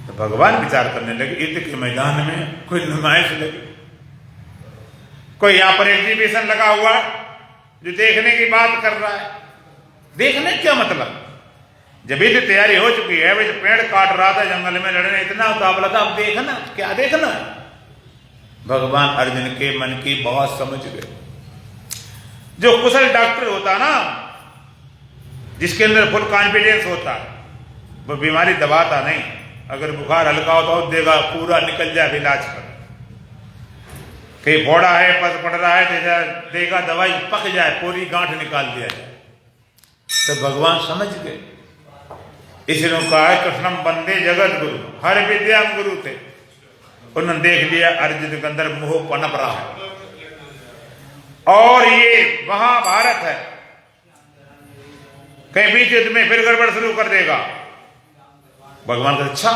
तो भगवान विचार करने लगे, युद्ध के मैदान में कोई नुमाइश लगी, कोई यहां पर एग्जीबिशन लगा हुआ जो देखने की बात कर रहा है। देखने क्या मतलब, जब युद्ध तैयारी हो चुकी है, वैसे पेड़ काट रहा था जंगल में लड़ने, इतना मुकाबला था, अब देखना क्या देखना। भगवान अर्जुन के मन की बहुत समझ गए। जो कुशल डॉक्टर होता ना, जिसके अंदर फुल कॉन्फिडेंस होता, वो बीमारी दबाता नहीं। अगर बुखार हल्का होता हो देगा पूरा निकल जाए इलाज कर, कहीं फोड़ा है पस पड़ रहा है तो देगा दवाई पक जाए पूरी गांठ निकाल दिया जाए। तो भगवान समझ गए, इसलिए कहा है कृष्णम वंदे जगत गुरु, हर विद्या गुरु थे। उन्होंने देख लिया अर्जुन के अंदर मोह पनप रहा है और ये महाभारत है, कहीं बीच में फिर गड़बड़ शुरू कर देगा। भगवान का अच्छा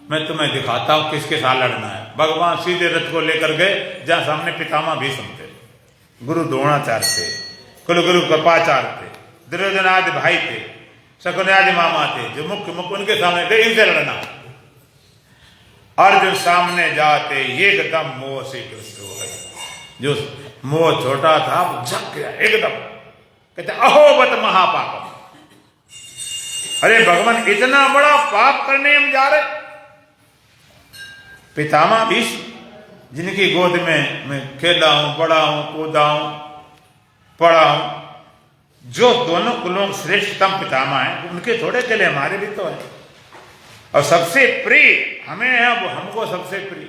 मैं तुम्हें दिखाता हूं किसके साथ लड़ना है। भगवान सीधे रथ को लेकर गए जहां सामने पितामह भीष्म थे, गुरु द्रोणाचार्य थे, कुलगुरु कृपाचार्य थे, दुर्योधन आदि भाई थे, शकुन आदि मामा थे, जो मुख्य उनके सामने गए इनसे लड़ना। अर्जुन सामने जाते एकदम मोह से ग्रस्त हो गए, जो मोह छोटा था वो झक गया एकदम। कहते अहोबत महापाप, अरे भगवान इतना बड़ा पाप करने हम जा रहे। पितामह भीष्म जिनकी गोद में मैं खेला हूं, बड़ा हूं, कूदा हूं, पढ़ा हूं, जो दोनों कुलों श्रेष्ठतम पितामह हैं, उनके थोड़े चले हमारे भी तो है। और सबसे प्रिय हमें है, वो हमको सबसे प्रिय,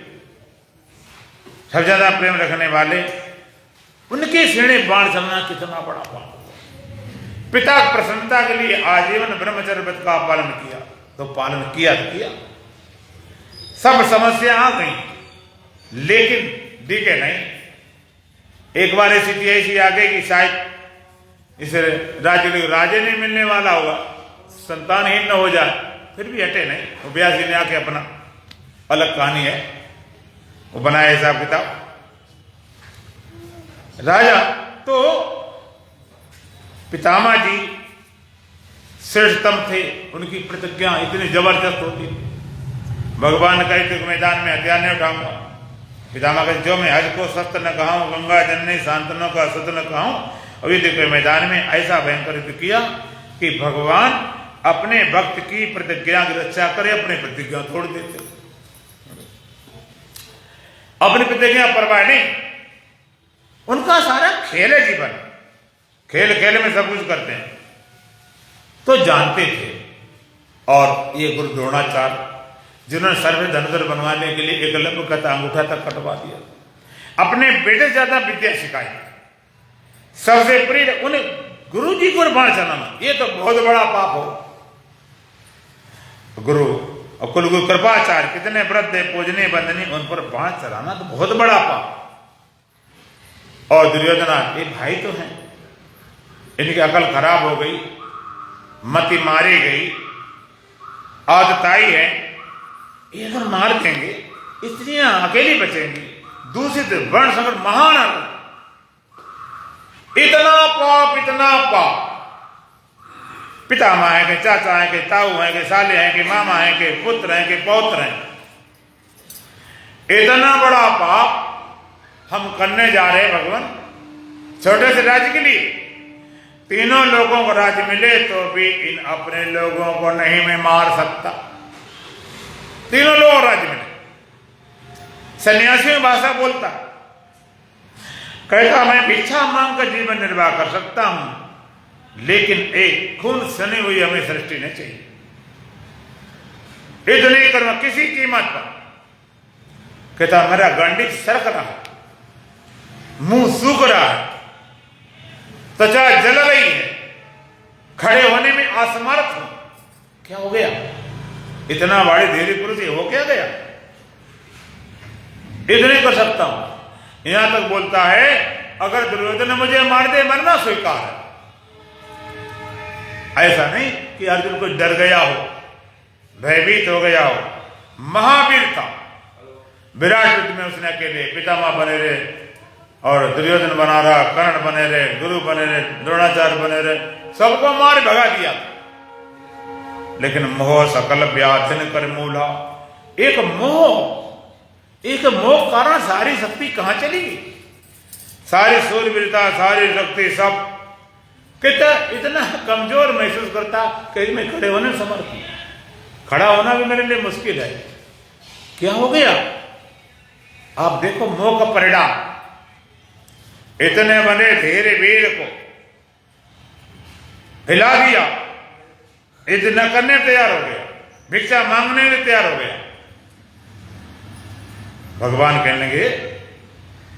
सब ज्यादा प्रेम रखने वाले, उनके सीने बाण चलना कितना बड़ा पाप। पिता की प्रसन्नता के लिए आजीवन ब्रह्मचर्य व्रत का पालन किया, तो पालन किया तो किया, सब समस्या आ गई, लेकिन दिखे नहीं। एक बार स्थिति ऐसी आ गई कि शायद इस राजे नहीं मिलने वाला होगा, संतानहीन न हो जाए, फिर भी हटे नहीं। वो व्यास जी ने आके अपना अलग कहानी है वो बनाया हिसाब किताब। राजा तो पितामह जी श्रेष्ठतम थे, उनकी प्रतिज्ञा इतनी जबरदस्त होती थी। भगवान ने कहे थे मैदान में हथियार नहीं उठाऊंगा। पितामह कहते जो मैं हज को शस्त्र न कहाऊं, गंगा जननी शांतनों का सत न कहाऊं। अभी देखो मैदान में ऐसा भयंकर युद्ध किया कि भगवान अपने भक्त की प्रतिज्ञा की रक्षा करे, अपनी प्रतिज्ञा तोड़ देते, अपनी प्रतिज्ञा परवाह नहीं। उनका सारा खेल है जीवन, खेल खेल में सब कुछ करते हैं, तो जानते थे। और ये गुरु द्रोणाचार्य जिन्होंने सर में धनुधर बनवाने के लिए एकलव्य का अंगूठा तक कटवा दिया, अपने बेटे ज्यादा विद्या सिखाई, सबसे प्रिय उन्हें गुरु जी को बाण चलाना, ये तो बहुत बड़ा पाप हो। गुरु और कुलगुरु कृपाचार्य कितने वृद्ध पूजने बंदनी, उन पर बाण चलाना तो बहुत बड़ा पाप। और दुर्योधना ये भाई तो हैं, इनकी अकल खराब हो गई, मति मारी गई, आदताई है, ये अगर मार देंगे स्त्रियां अकेली बचेंगी, दूषित वर्ण संकट महान, इतना पाप, इतना पाप। पितामह है के चाचा है के ताऊ है के साले हैं के मामा है के पुत्र हैं के पौत्र हैं, इतना बड़ा पाप हम करने जा रहे हैं। भगवान छोटे से राज्य के लिए, तीनों लोगों को राज्य मिले तो भी इन अपने लोगों को नहीं मैं मार सकता। तीनों लोगों को राज्य मिले, सन्यासी में भाषा बोलता, कहता मैं भिक्षा मांग कर जीवन निर्वाह कर सकता हूं, लेकिन एक खून सनी हुई हमें सृष्टि नहीं चाहिए। युद्ध नहीं करूंगा किसी कीमत पर। कहता मेरा गंडिक सरक रहा है, मुंह सूख रहा है, त्वचा जल रही है, खड़े होने में असमर्थ हूं। क्या हो गया? इतना बड़े धीरे पुरुष हो क्या गया? युद्ध नहीं कर सकता हूं। यहां तक बोलता है अगर दुर्योधन ने मुझे मार दे मरना स्वीकार है। ऐसा नहीं कि अर्जुन को डर गया हो, भयभीत हो गया हो, महावीर था। विराट युद्ध में उसने अकेले पितामह बने रहे और दुर्योधन बना रहा, कर्ण बने रहे, गुरु बने रहे, द्रोणाचार्य बने रहे, सबको मार भगा दिया था। लेकिन मोह सकल व्याधिन कर मूला, एक मोह कारण सारी शक्ति कहां चली गई, सारी सूरवीरता, सारी शक्ति सब। कितना इतना कमजोर महसूस करता कि मैं खड़े होने समर्थ हूं, खड़ा होना भी मेरे लिए मुश्किल है। क्या हो गया? आप देखो मोह का परिणाम। इतने बने धीरे वीर को हिला दिया, युद्ध न करने तैयार हो गया, भिक्षा मांगने में तैयार हो गया। भगवान कहने लगे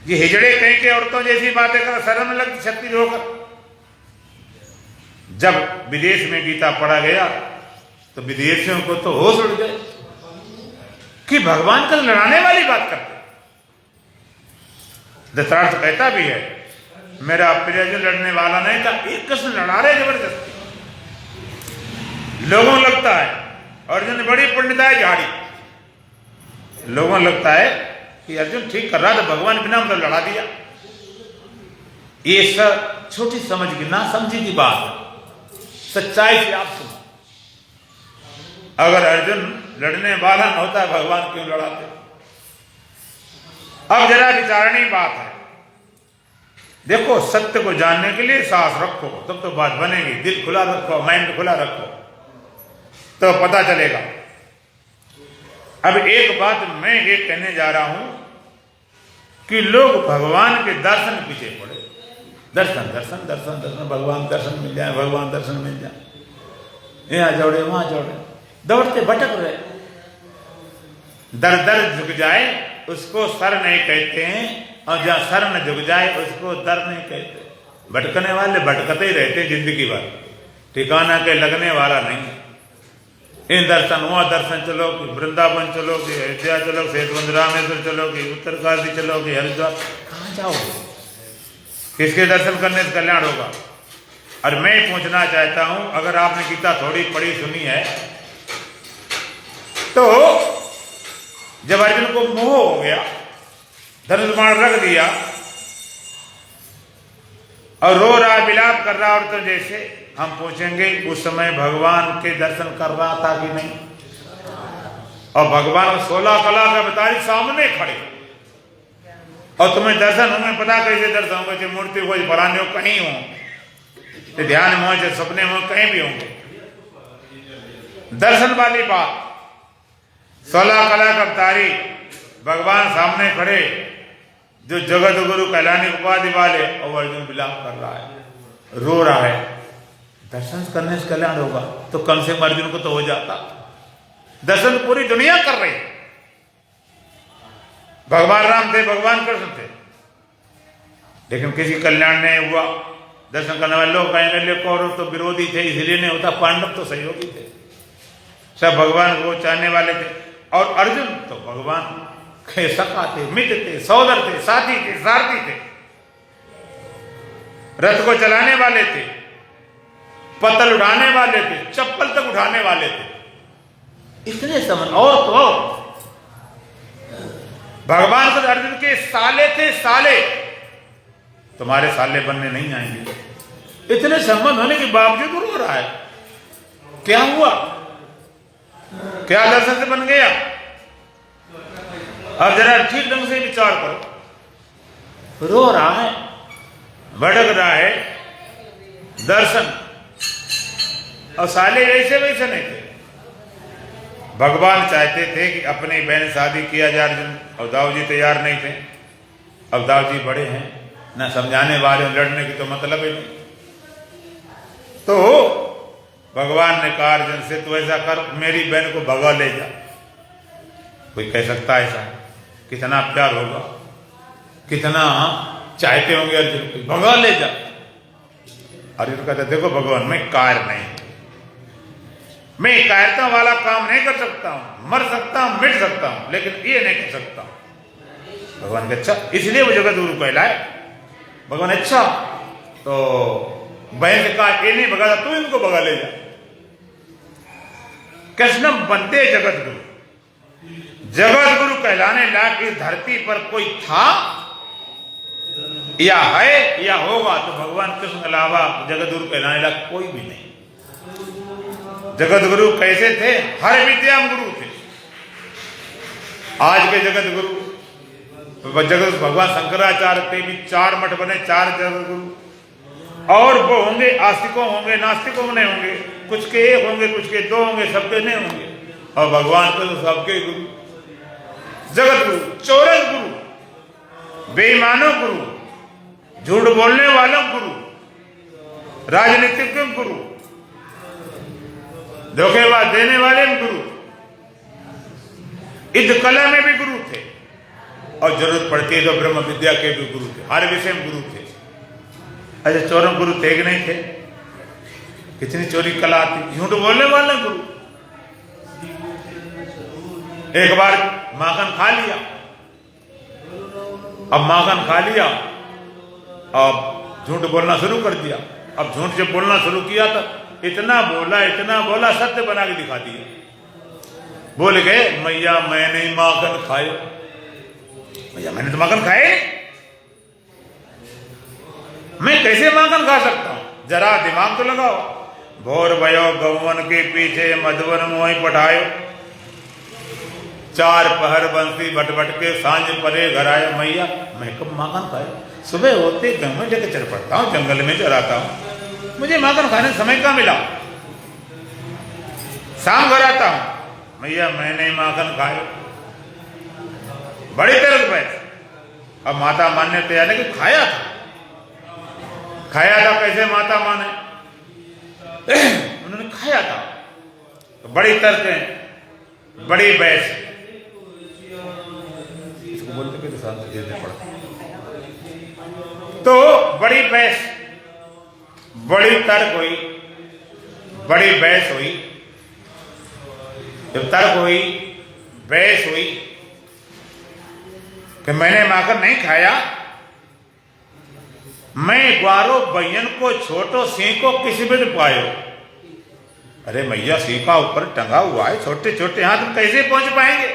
ये हिजड़े कहीं के औरतों जैसी बातें कर, शर्म लगती शक्ति होकर। जब विदेश में गीता पढ़ा गया तो विदेशियों को तो होश उड़ गए। कि भगवान का लड़ाने वाली बात करते। धृतराष्ट्र कहता भी है मेरा प्रिय अर्जुन लड़ने वाला नहीं था, एक कृष्ण लड़ा रहे जबरदस्ती। लोगों को लगता है अर्जुन बड़ी पुण्यदायी झाड़ी, लोगों को लगता है कि अर्जुन ठीक कर रहा था, भगवान बिना मतलब लड़ा दिया। ये सब छोटी समझ की ना समझी की बात है, सच्चाई से आप सुनो। अगर अर्जुन लड़ने वाला न होता भगवान क्यों लड़ाते? अब जरा विचारणी बात है। देखो सत्य को जानने के लिए साहस रखो तब तो बात बनेगी। दिल खुला रखो, माइंड खुला रखो तो पता चलेगा। अब एक बात मैं ये कहने जा रहा हूं कि लोग भगवान के दर्शन पीछे पड़े। दर्शन दर्शन दर्शन दर्शन, भगवान दर्शन मिल जाए, भगवान दर्शन मिल जाए, यहां जोड़े वहां जोड़े, दौड़ते भटक रहे। दर दर झुक जाए उसको सर नहीं कहते हैं, और जहां सर न झुक जाए उसको दर नहीं कहते। भटकने वाले भटकते ही रहते जिंदगी भर, ठिकाना के लगने वाला नहीं। इन दर्शन वहां दर्शन चलो कि वृंदावन चलो कि अयोध्या चलो, सेतुबंध रामेश्वर चलो कि उत्तरकाशी चलो कि हरिद्वार, कहां जाओगे? किसके दर्शन करने से कल्याण होगा? और मैं पूछना चाहता हूं, अगर आपने गीता थोड़ी पढ़ी सुनी है तो जब अर्जुन को मोह हो गया, धनुष बाण रख दिया और रो रहा विलाप कर रहा, और तो जैसे हम पूछेंगे उस समय भगवान के दर्शन कर रहा था कि नहीं? और भगवान 16 कला का बतारी सामने खड़े, और तुम्हें दर्शन होंगे, पता कैसे दर्शन होंगे? चाहे मूर्ति हो, फलाने हो, कहीं हो, ध्यान में हो, चाहे सपने में हो, कहीं भी होंगे। दर्शन वाली बात, 16 कला का अवतारी भगवान सामने खड़े, जो जगत गुरु कहलाने उपाधि वाले, और अर्जुन विलाप कर रहा है, रो रहा है। दर्शन करने से कल्याण होगा तो कम से कम अर्जुन को तो हो जाता। दर्शन पूरी दुनिया कर रही, भगवान राम थे, भगवान कृष्ण थे, लेकिन किसी कल्याण नहीं हुआ। दर्शन करने वाले लोग कहेंगे कौरव तो विरोधी थे इसलिए नहीं होता, पांडव तो सहयोगी थे, सब भगवान को चाहने वाले थे। और अर्जुन तो भगवान के सखा थे, मित्र थे, सौदर थे, साथी थे, सारथी थे, रथ को चलाने वाले थे, पत्तल उठाने वाले थे, चप्पल तक उठाने वाले थे। इतने समझ। और तो भगवान खुद अर्जुन के साले थे, साले। तुम्हारे साले बनने नहीं आएंगे। इतने संबंध होने के बावजूद रो रहा है, क्या हुआ? क्या दर्शन से बन गया? अब जरा ठीक ढंग से विचार करो। रो रहा है, भटक रहा है, दर्शन, और साले वैसे वैसे नहीं थे। भगवान चाहते थे कि अपनी बहन शादी किया जाए अर्जुन, और दाऊ जी तैयार नहीं थे। अब दाऊ जी बड़े हैं, ना समझाने वाले, लड़ने की तो मतलब ही नहीं। तो भगवान ने कहा अर्जुन से, तू ऐसा कर, मेरी बहन को भगा ले जा। कोई कह सकता है ऐसा? कितना प्यार होगा, कितना चाहते होंगे अर्जुन को, भगा ले जा। अर्जुन कहता देखो भगवान, मैं कायर नहीं, मैं कायरता वाला काम नहीं कर सकता हूं, मर सकता हूं, मिट सकता हूं, लेकिन ये नहीं कर सकता। भगवान के अच्छा, इसलिए वो जगत गुरु कहलाए। भगवान अच्छा, तो बहन ने कहा ये नहीं भगा, तू इनको भगा ले जा। कृष्ण बनते जगत गुरु, जगत गुरु कहलाने लायक इस धरती पर कोई था या है या होगा तो भगवान कृष्ण के अलावा जगत गुरु कहलाने लायक कोई भी नहीं। जगत गुरु कैसे थे? हर विद्या में गुरु थे। आज के जगत गुरु, जगत भगवान शंकराचार्य थे भी 4 मठ बने, 4 जगत गुरु, और वो होंगे आस्तिकों होंगे, नास्तिकों में नहीं होंगे, कुछ के 1 होंगे, कुछ के 2 होंगे, सबके नहीं होंगे। और भगवान तो सबके गुरु, जगत गुरु, चौरस गुरु, बेईमानों गुरु, झूठ बोलने वालों गुरु, राजनीतिक गुरु, धोखेबाज देने वाले गुरु, युद्ध कला में भी गुरु थे, और जरूरत पड़ती है तो ब्रह्म विद्या के भी गुरु थे, हर विषय में गुरु थे। अच्छा चोरों गुरु थे कि नहीं थे? कितनी चोरी कला आती, झूठ बोलने वाले गुरु, एक बार माखन खा लिया। अब माखन खा लिया, अब झूठ बोलना शुरू कर दिया। अब झूठ जब बोलना शुरू किया तो इतना बोला सत्य बना के दिखा दिया। बोल गए मैया मैंने माखन खाए। मैया मैंने तो माखन खाए, मैं कैसे माखन खा सकता हूं? जरा दिमाग तो लगाओ। भोर भयो गौवन के पीछे मधुवन मोहि पठायो, चार पहर बंसी बट के सांझ परे घर आए। मैया मैं कब माखन खाए? सुबह होते गांव में लेकर चल पड़ता हूँ, जंगल में चराता हूँ, मुझे माखन खाने समय कहाँ मिला? शाम घर आता हूँ, मैया मैंने माखन खाए। बड़ी तरह पे अब माता मानने तैयार है कि खाया था। कैसे माता माने? उन्होंने खाया था। तो बड़ी तर्क है, बड़ी बहस, इसको बोलते कि शांत देने पड़ता। तो बड़ी बहस, बड़ी तर्क हुई, बड़ी बहस हुई। जब तर्क हुई, बहस हुई कि मैंने माखन नहीं खाया, मैं ग्वारो बयन को छोटो सिंह को किसी भी पायो। अरे मैया सिंह का ऊपर टंगा हुआ है, छोटे छोटे हाथ में कैसे पहुंच पाएंगे?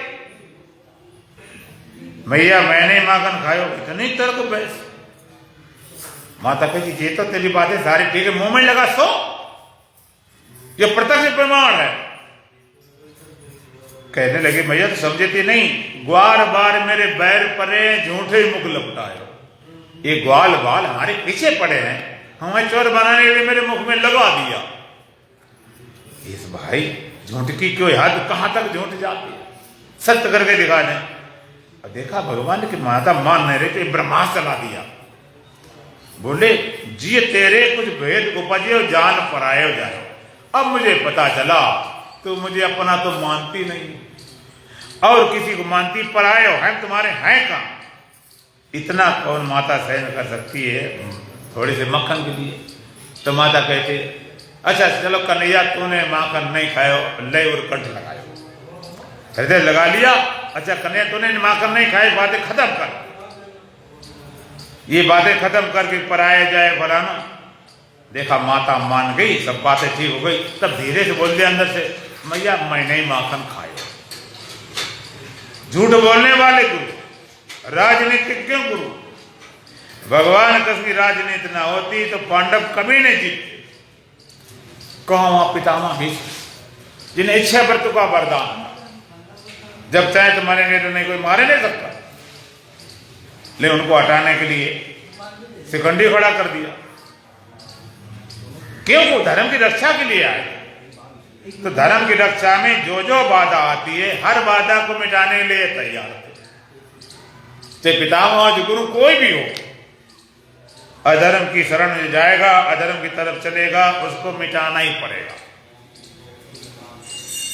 मैया मैंने माखन खायो। इतनी तर्क बहस। माता कहती ये तो तेरी बातें सारी ठीक है, मुंह में लगा सो, ये प्रत्यक्ष प्रमाण है। कहने लगे मैया तो समझती नहीं, ग्वार बार मेरे बैर परे झूठे मुख लपटाए। ये ग्वाल बाल हमारे पीछे पड़े हैं, हमें चोर बनाने के लिए मेरे मुख में लगा दिया। इस भाई झूठ की क्यों याद, कहां तक झूठ जाती है? सत्य करके दिखा दें। और देखा भगवान की माता मान नहीं रही तो ब्रह्मास्त्र चला दिया। बोले जी तेरे कुछ भेद उपजे और जान पराये हो जाए। अब मुझे पता चला तो मुझे अपना तो मानती नहीं और किसी को मानती, पराये हो, हम तुम्हारे हैं कहां? इतना कौन माता सहन कर सकती है थोड़े से मक्खन के लिए? तो माता कहते अच्छा चलो कन्हैया तूने माखन नहीं खायो, ले और कंठ लगायो, हृदय लगा लिया। अच्छा कन्हैया तूने माखन नहीं खाए, बातें खत्म कर। ये बातें खत्म करके पराया जाए फलाना। देखा माता मान गई, सब बातें ठीक हो गई। तब धीरे से बोल दिया अंदर से, मैया मैं नहीं माखन खाए। झूठ बोलने वाले गुरु, राजनीतिज्ञ गुरु। भगवान की राजनीति ना होती तो पांडव कभी नहीं जीतते। कहो वहां पितामह भीष्म जिन्हें इच्छा व्रत का वरदान, जब चाहे तो मरेंगे तो नहीं कोई मारे नहीं सकता, लेकिन उनको हटाने के लिए शिखंडी खड़ा कर दिया। क्यों? वो धर्म की रक्षा के लिए आए। तो धर्म की रक्षा में जो जो बाधा आती है, हर बाधा को मिटाने के लिए तैयार थे। चाहे पितामह गुरु कोई भी हो, अधर्म की शरण में जाएगा, अधर्म की तरफ चलेगा, उसको मिटाना ही पड़ेगा।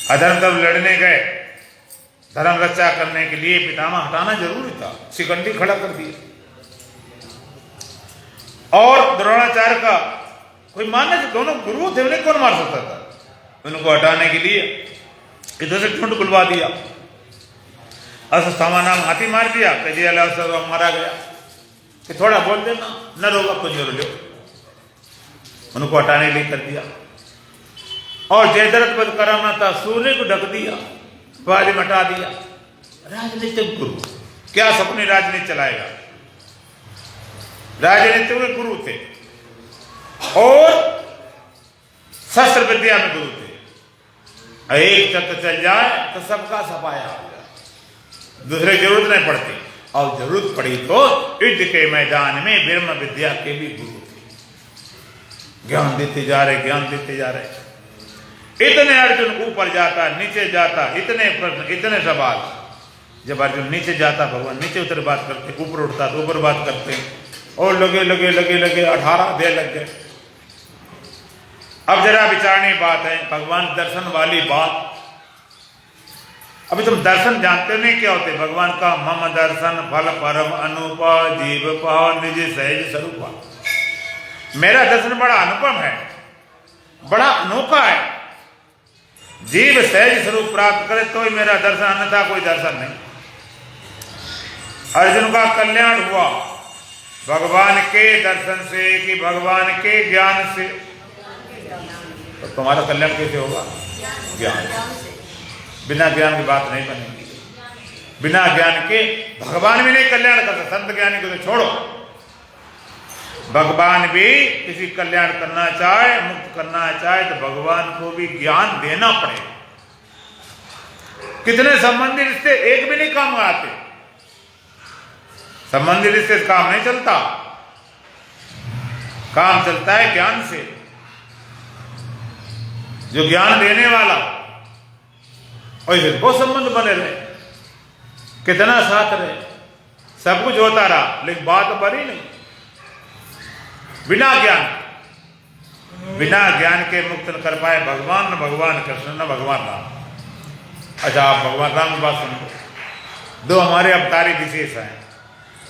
अधर्म तब लड़ने गए, धर्म रक्षा करने के लिए पितामह हटाना जरूरी था, शिखंडी खड़ा कर दिया। और द्रोणाचार्य का कोई मानने से दोनों गुरु थे, उन्हें कौन मार सकता था? उनको हटाने के लिए इधर से ठुंड खुलवा दिया। अश्वत्थामा नाम हाथी मार दिया, कह मारा गया कि थोड़ा बोल देना न रोगा कुछ जोर लो। उनको हटाने के लिए कर दिया। और जयद्रथ वध कराना था, सूर्य को ढक दिया, बाज मटा दिया। राजनीतिक गुरु क्या सपने राजनीति चलाएगा? राजनीति में गुरु थे और शस्त्र विद्या में गुरु थे। एक चक्र चल जाए तो सबका सफाया हो जाए, दूसरे जरूरत नहीं पड़ती। और जरूरत पड़ी तो युद्ध के मैदान में ब्रह्म विद्या के भी गुरु थे। ज्ञान देते जा रहे, ज्ञान देते जा रहे। इतने अर्जुन ऊपर जाता, नीचे जाता, इतने प्रश्न, इतने सवाल। जब अर्जुन नीचे जाता, भगवान नीचे उतर बात करते, ऊपर उठता तो ऊपर बात करते। और लगे लगे लगे लगे 18 अध्याय लग गए। अब जरा विचारने बात है, भगवान दर्शन वाली बात। अभी तुम दर्शन जानते नहीं क्या होते? भगवान का मम दर्शन फल परम अनुपा जीव पाओ निज सहज स्वरूपा। मेरा दर्शन बड़ा अनुपम है, बड़ा अनोखा है। जीव सहज स्वरूप प्राप्त करे तो ही मेरा दर्शन, अन्यथा कोई दर्शन नहीं। अर्जुन का कल्याण हुआ भगवान के दर्शन से कि भगवान के ज्ञान से? तो तुम्हारा कल्याण कैसे होगा? ज्ञान। बिना ज्ञान की बात नहीं बनेगी। बिना ज्ञान के भगवान भी नहीं कल्याण करता। संत ज्ञानी को तो छोड़ो, भगवान भी किसी कल्याण करना चाहे, मुक्त करना चाहे तो भगवान को भी ज्ञान देना पड़ेगा। कितने संबंधी रिश्ते एक भी नहीं काम आते। संबंधी रिश्ते से काम नहीं चलता, काम चलता है ज्ञान से। जो ज्ञान देने वाला, और फिर वो संबंध बने रहे, कितना साथ रहे, सब कुछ होता रहा, लेकिन बात बनी नहीं। बिना ज्ञान के मुक्त न कर पाए भगवान, न भगवान कृष्ण, न भगवान राम। अच्छा, आप भगवान राम की बात सुनो। दो हमारे अवतारी विशेष हैं।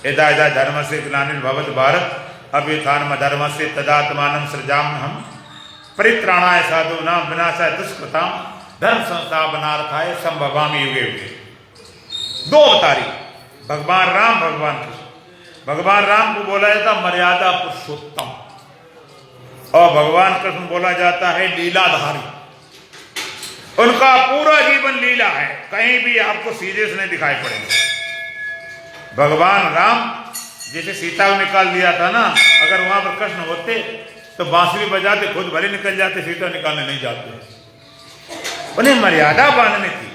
यदा यदा धर्म से ग्लानिर्भवति भारत अभ्युत्थानम धर्मस्य तदात्मानं सृजाम्यहम् परित्राणाय साधूनां विनाशाय दुष्कृतां धर्म संस्थापनार्थाय संभवामि युगे युगे। दो अवतारी, भगवान राम, भगवान कृष्ण। भगवान राम को बोला जाता मर्यादा पुरुषोत्तम, और भगवान कृष्ण बोला जाता है लीलाधारी। उनका पूरा जीवन लीला है, कहीं भी आपको सीधे से नहीं दिखाई पड़ेगा। भगवान राम जैसे सीता को निकाल दिया था ना, अगर वहां पर कृष्ण होते तो बांसुरी बजाते, खुद भले निकल जाते, सीता निकालने नहीं जाते। उन्हें मर्यादा बांधनी थी,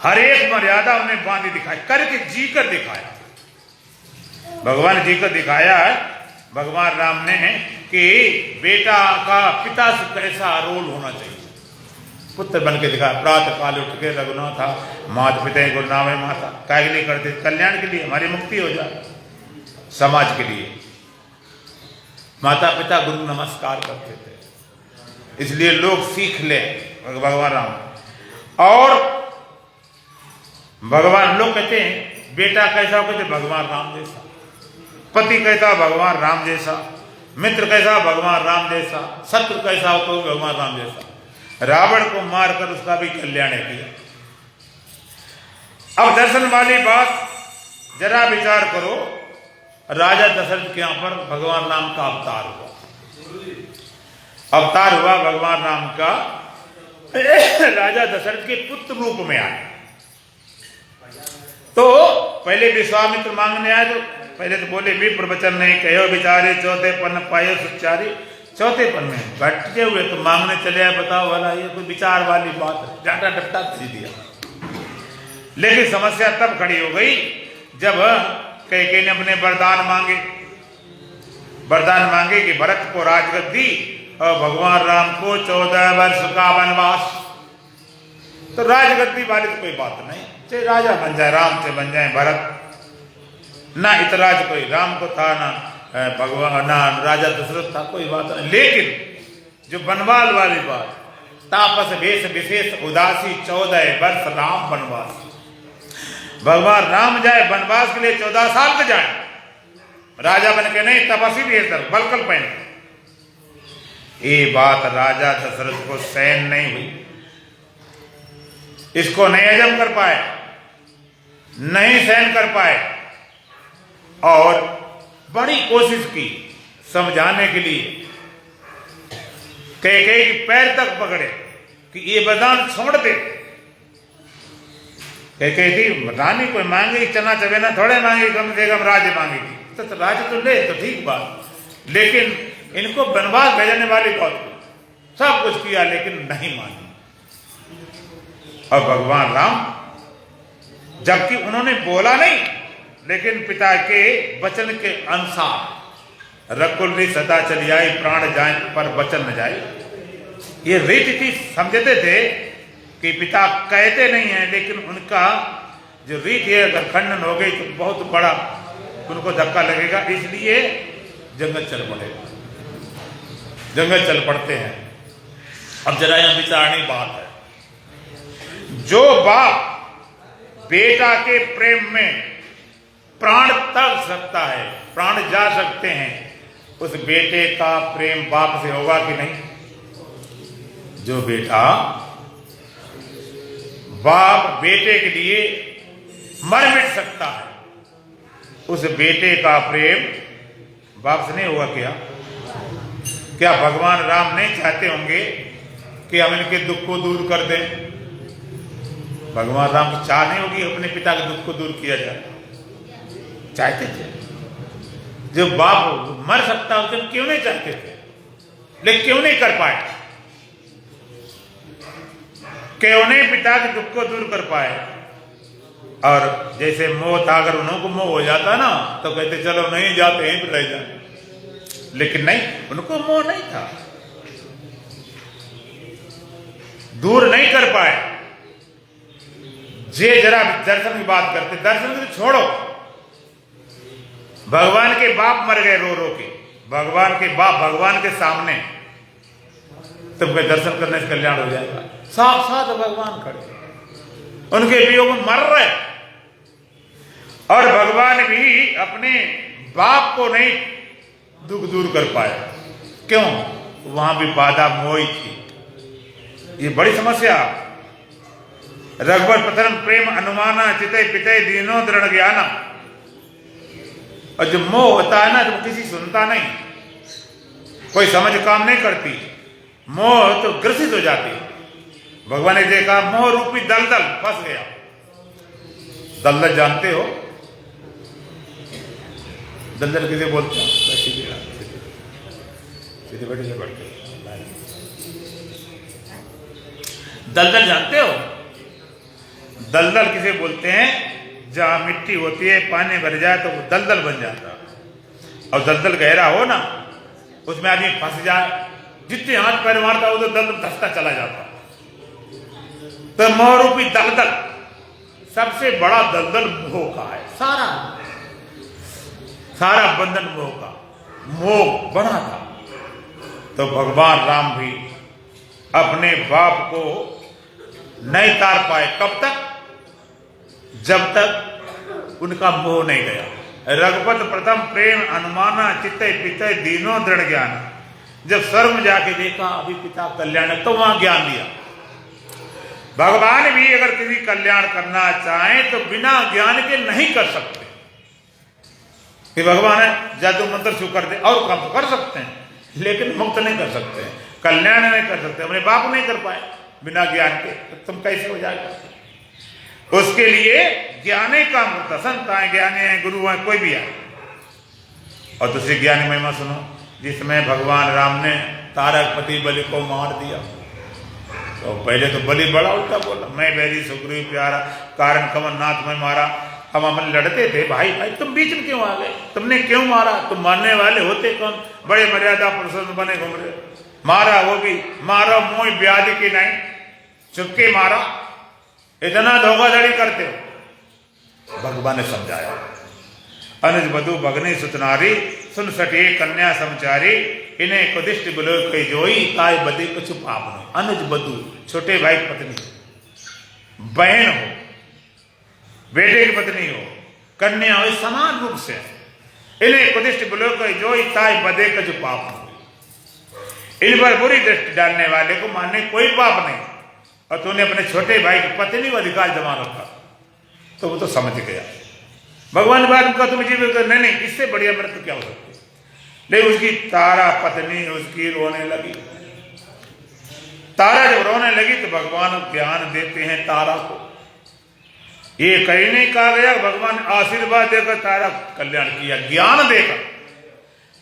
हर एक मर्यादा उन्हें बांधी दिखाई, करके जी कर दिखाया। भगवान जी को दिखाया है भगवान राम ने कि बेटा का पिता से कैसा रोल होना चाहिए। पुत्र बन के दिखाया। प्रातः काल उठ के रघुनाथा माता पिता गुरु नाम है माता। काय के लिए करते? कल्याण के लिए, हमारी मुक्ति हो जाए, समाज के लिए। माता पिता गुरु नमस्कार करते थे, इसलिए लोग सीख ले भगवान राम। और भगवान लोग कहते हैं बेटा कैसा हो, कहते भगवान राम जैसा। पति कैसा? भगवान राम जैसा। मित्र कैसा? भगवान राम जैसा। शत्रु कैसा हो तो भगवान राम जैसा। रावण को मारकर उसका भी कल्याण किया। अब दर्शन वाली बात जरा विचार करो। राजा दशरथ के यहां पर भगवान राम का अवतार हुआ। अवतार हुआ भगवान राम का, राजा दशरथ के पुत्र रूप में आए। तो पहले विश्वामित्र मांगने आए, तो पहले तो बोले विप्र वचन नहीं कहो बिचारे, चौथे पन्न पायो सुचारी। चौथे पन्न में घटते हुए तो मांगने चले आए। बताओ वाला, ये कोई विचार वाली बात है? डांटा डपटा दे दिया। लेकिन समस्या तब खड़ी हो गई जब कैकेयी ने अपने वरदान मांगे। वरदान मांगे कि भरत को राजगद्दी और भगवान राम को 14 वर्ष का वनवास। तो राजगद्दी वाली तो कोई बात नहीं, चाहे राजा बन जाए, राम से बन जाए भरत। ना इतराज कोई राम को था, ना भगवान, ना राजा दशरथ था, कोई बात नहीं। लेकिन जो बनवाल वाली बात, तापस भेष विशेष उदासी 14 वर्ष राम वनवास। भगवान राम जाए वनवास के लिए 14 साल तक जाए, राजा बन के नहीं, तपस्वी भेष बलकल पहन। ये बात राजा दशरथ को सहन नहीं हुई, इसको नहीं हजम कर पाए, नहीं सहन कर पाए, और बड़ी कोशिश की समझाने के लिए। कैकेयी के पैर तक पकड़े कि ये वरदान छोड़ दे। कैकेयी थी रानी, कोई मांगेगी चना चबेना थोड़े मांगेगी, कम से कम राज्य मांगेगी। तो राज्य तो ले तो ठीक बात, लेकिन इनको वनवास भेजने वाली बात, सब कुछ किया लेकिन नहीं मानी। और भगवान राम, जबकि उन्होंने बोला नहीं, लेकिन पिता के वचन के अनुसार रकुल री सदा चली आई, प्राण जाए पर वचन न जाए। ये रीति थी, समझते थे कि पिता कहते नहीं है, लेकिन उनका जो रीति है अगर खंडन हो गई तो बहुत बड़ा उनको धक्का लगेगा, इसलिए जंगल चल पड़ेगा। जंगल चल पड़ते हैं। अब जरा यहां विचारणी बात है, जो बाप बेटा के प्रेम में प्राण तक सकता है, प्राण जा सकते हैं, उस बेटे का प्रेम बाप से होगा कि नहीं? जो बेटा बाप बेटे के लिए मर मिट सकता है, उस बेटे का प्रेम बाप से नहीं होगा क्या? क्या भगवान राम नहीं चाहते होंगे कि हम इनके दुख को दूर कर दें? भगवान राम की चाह नहीं होगी अपने पिता के दुख को दूर किया जाए? चाहते थे। जो बाप मर सकता है उसे क्यों नहीं चाहते थे, लेकिन क्यों नहीं कर पाए? क्यों नहीं पिता के दुख को दूर कर पाए? और जैसे मोह था, अगर उन्हों को मोह हो जाता ना तो कहते चलो नहीं जाते हैं रह जाए, लेकिन नहीं, उनको मोह नहीं था, दूर नहीं कर पाए। जे जरा दर्शन की बात करते, दर्शन को छोड़ो, भगवान के बाप मर गए रो रो के, भगवान के बाप भगवान के सामने, तुमके दर्शन करने से कल्याण हो जाएगा। साक्षात भगवान खड़े, उनके वियोग में मर रहे, और भगवान भी अपने बाप को नहीं दुख दूर कर पाए। क्यों? वहां भी बाधा मोही थी। ये बड़ी समस्या। रघुवर प्रथम प्रेम अनुमाना चिते पिते दीनो दृढ़ ज्ञाना। और जो मोह होता है ना तो किसी सुनता नहीं, कोई समझ काम नहीं करती, मोह तो ग्रसित हो जाती। भगवान ने देखा मोह रूपी दलदल फंस गया। दलदल जानते हो? दलदल किसे बोलते हैं? सीधे बैठे से बढ़ते। दलदल जानते हो? दलदल किसे बोलते हैं? जहां मिट्टी होती है, पानी भर जाए तो वो दलदल बन जाता, और दलदल गहरा हो ना, उसमें आदमी फंस जाए, जितने हाथ पैर मारता हो तो दलदल धंसता चला जाता। तो मोह रूपी दलदल, सबसे बड़ा दलदल मोह का है। सारा बंधन मोह का, मोह बड़ा था। तो भगवान राम भी अपने बाप को नहीं तार पाए। कब तक? जब तक उनका मोह नहीं गया। रघुपत प्रथम प्रेम अनुमाना चित्ते पिते दीनो दृढ़ ज्ञान। जब स्वर्ग में जाके देखा अभी पिता कल्याण, तो वहां ज्ञान दिया। भगवान भी अगर किसी कल्याण करना चाहें तो बिना ज्ञान के नहीं कर सकते। कि भगवान है जादू मंत्र शुरू कर दे, और काम तो कर सकते हैं, लेकिन मुक्त नहीं कर सकते, कल्याण नहीं कर सकते। अपने बाप नहीं कर पाए बिना ज्ञान के, तो तुम कैसे हो जाएगा? उसके लिए ज्ञान ही काम होता। संत आए, ज्ञानी है, गुरु है, कोई भी है। और दूसरी ज्ञानी महिमा सुनो, जिसमें भगवान राम ने तारकपति बलि को मार दिया। तो पहले तो बलि बड़ा उल्टा बोला, मैं बैरी सुग्रीव प्यारा, कारण कमल नाथ में मारा। हम अपन लड़ते थे, भाई भाई तुम बीच में क्यों आ गए? तुमने क्यों मारा? तुम मारने वाले होते कौन? बड़े मर्यादा पुरुषों बने घूम रहे। मारा वो भी, मारो मोह ब्याज की नहीं, चुपके मारा, इतना धोखाधड़ी करते हो। भगवान ने समझाया, अनुज बधु भगनी सुतनारी, सुन सटे कन्या समचारी, इन्हें कुदिष्ट बिलो कई जोई, काय बदे कुछ पाप नहीं। अनुज बधु, छोटे भाई की पत्नी, बहन हो, बेटे की पत्नी हो, कन्या हो, समान रूप से, इन्हें कुदिष्ट बिलो कई जोई, काय बदे कुछ पाप नहीं। इन पर बुरी दृष्टि डालने वाले को मानने कोई पाप नहीं। और तूने अपने छोटे भाई की पत्नी को अधिकार जमा रखा, तो वो तो समझ गया। भगवान बात उनका तुम जीव नहीं, इससे बढ़िया मृत्यु क्या हो सकती? लेकिन उसकी तारा पत्नी उसकी रोने लगी। तारा जब रोने लगी तो भगवान ज्ञान देते हैं तारा को। ये कहीं नहीं कहा गया, भगवान आशीर्वाद देकर तारा कल्याण किया, ज्ञान देकर।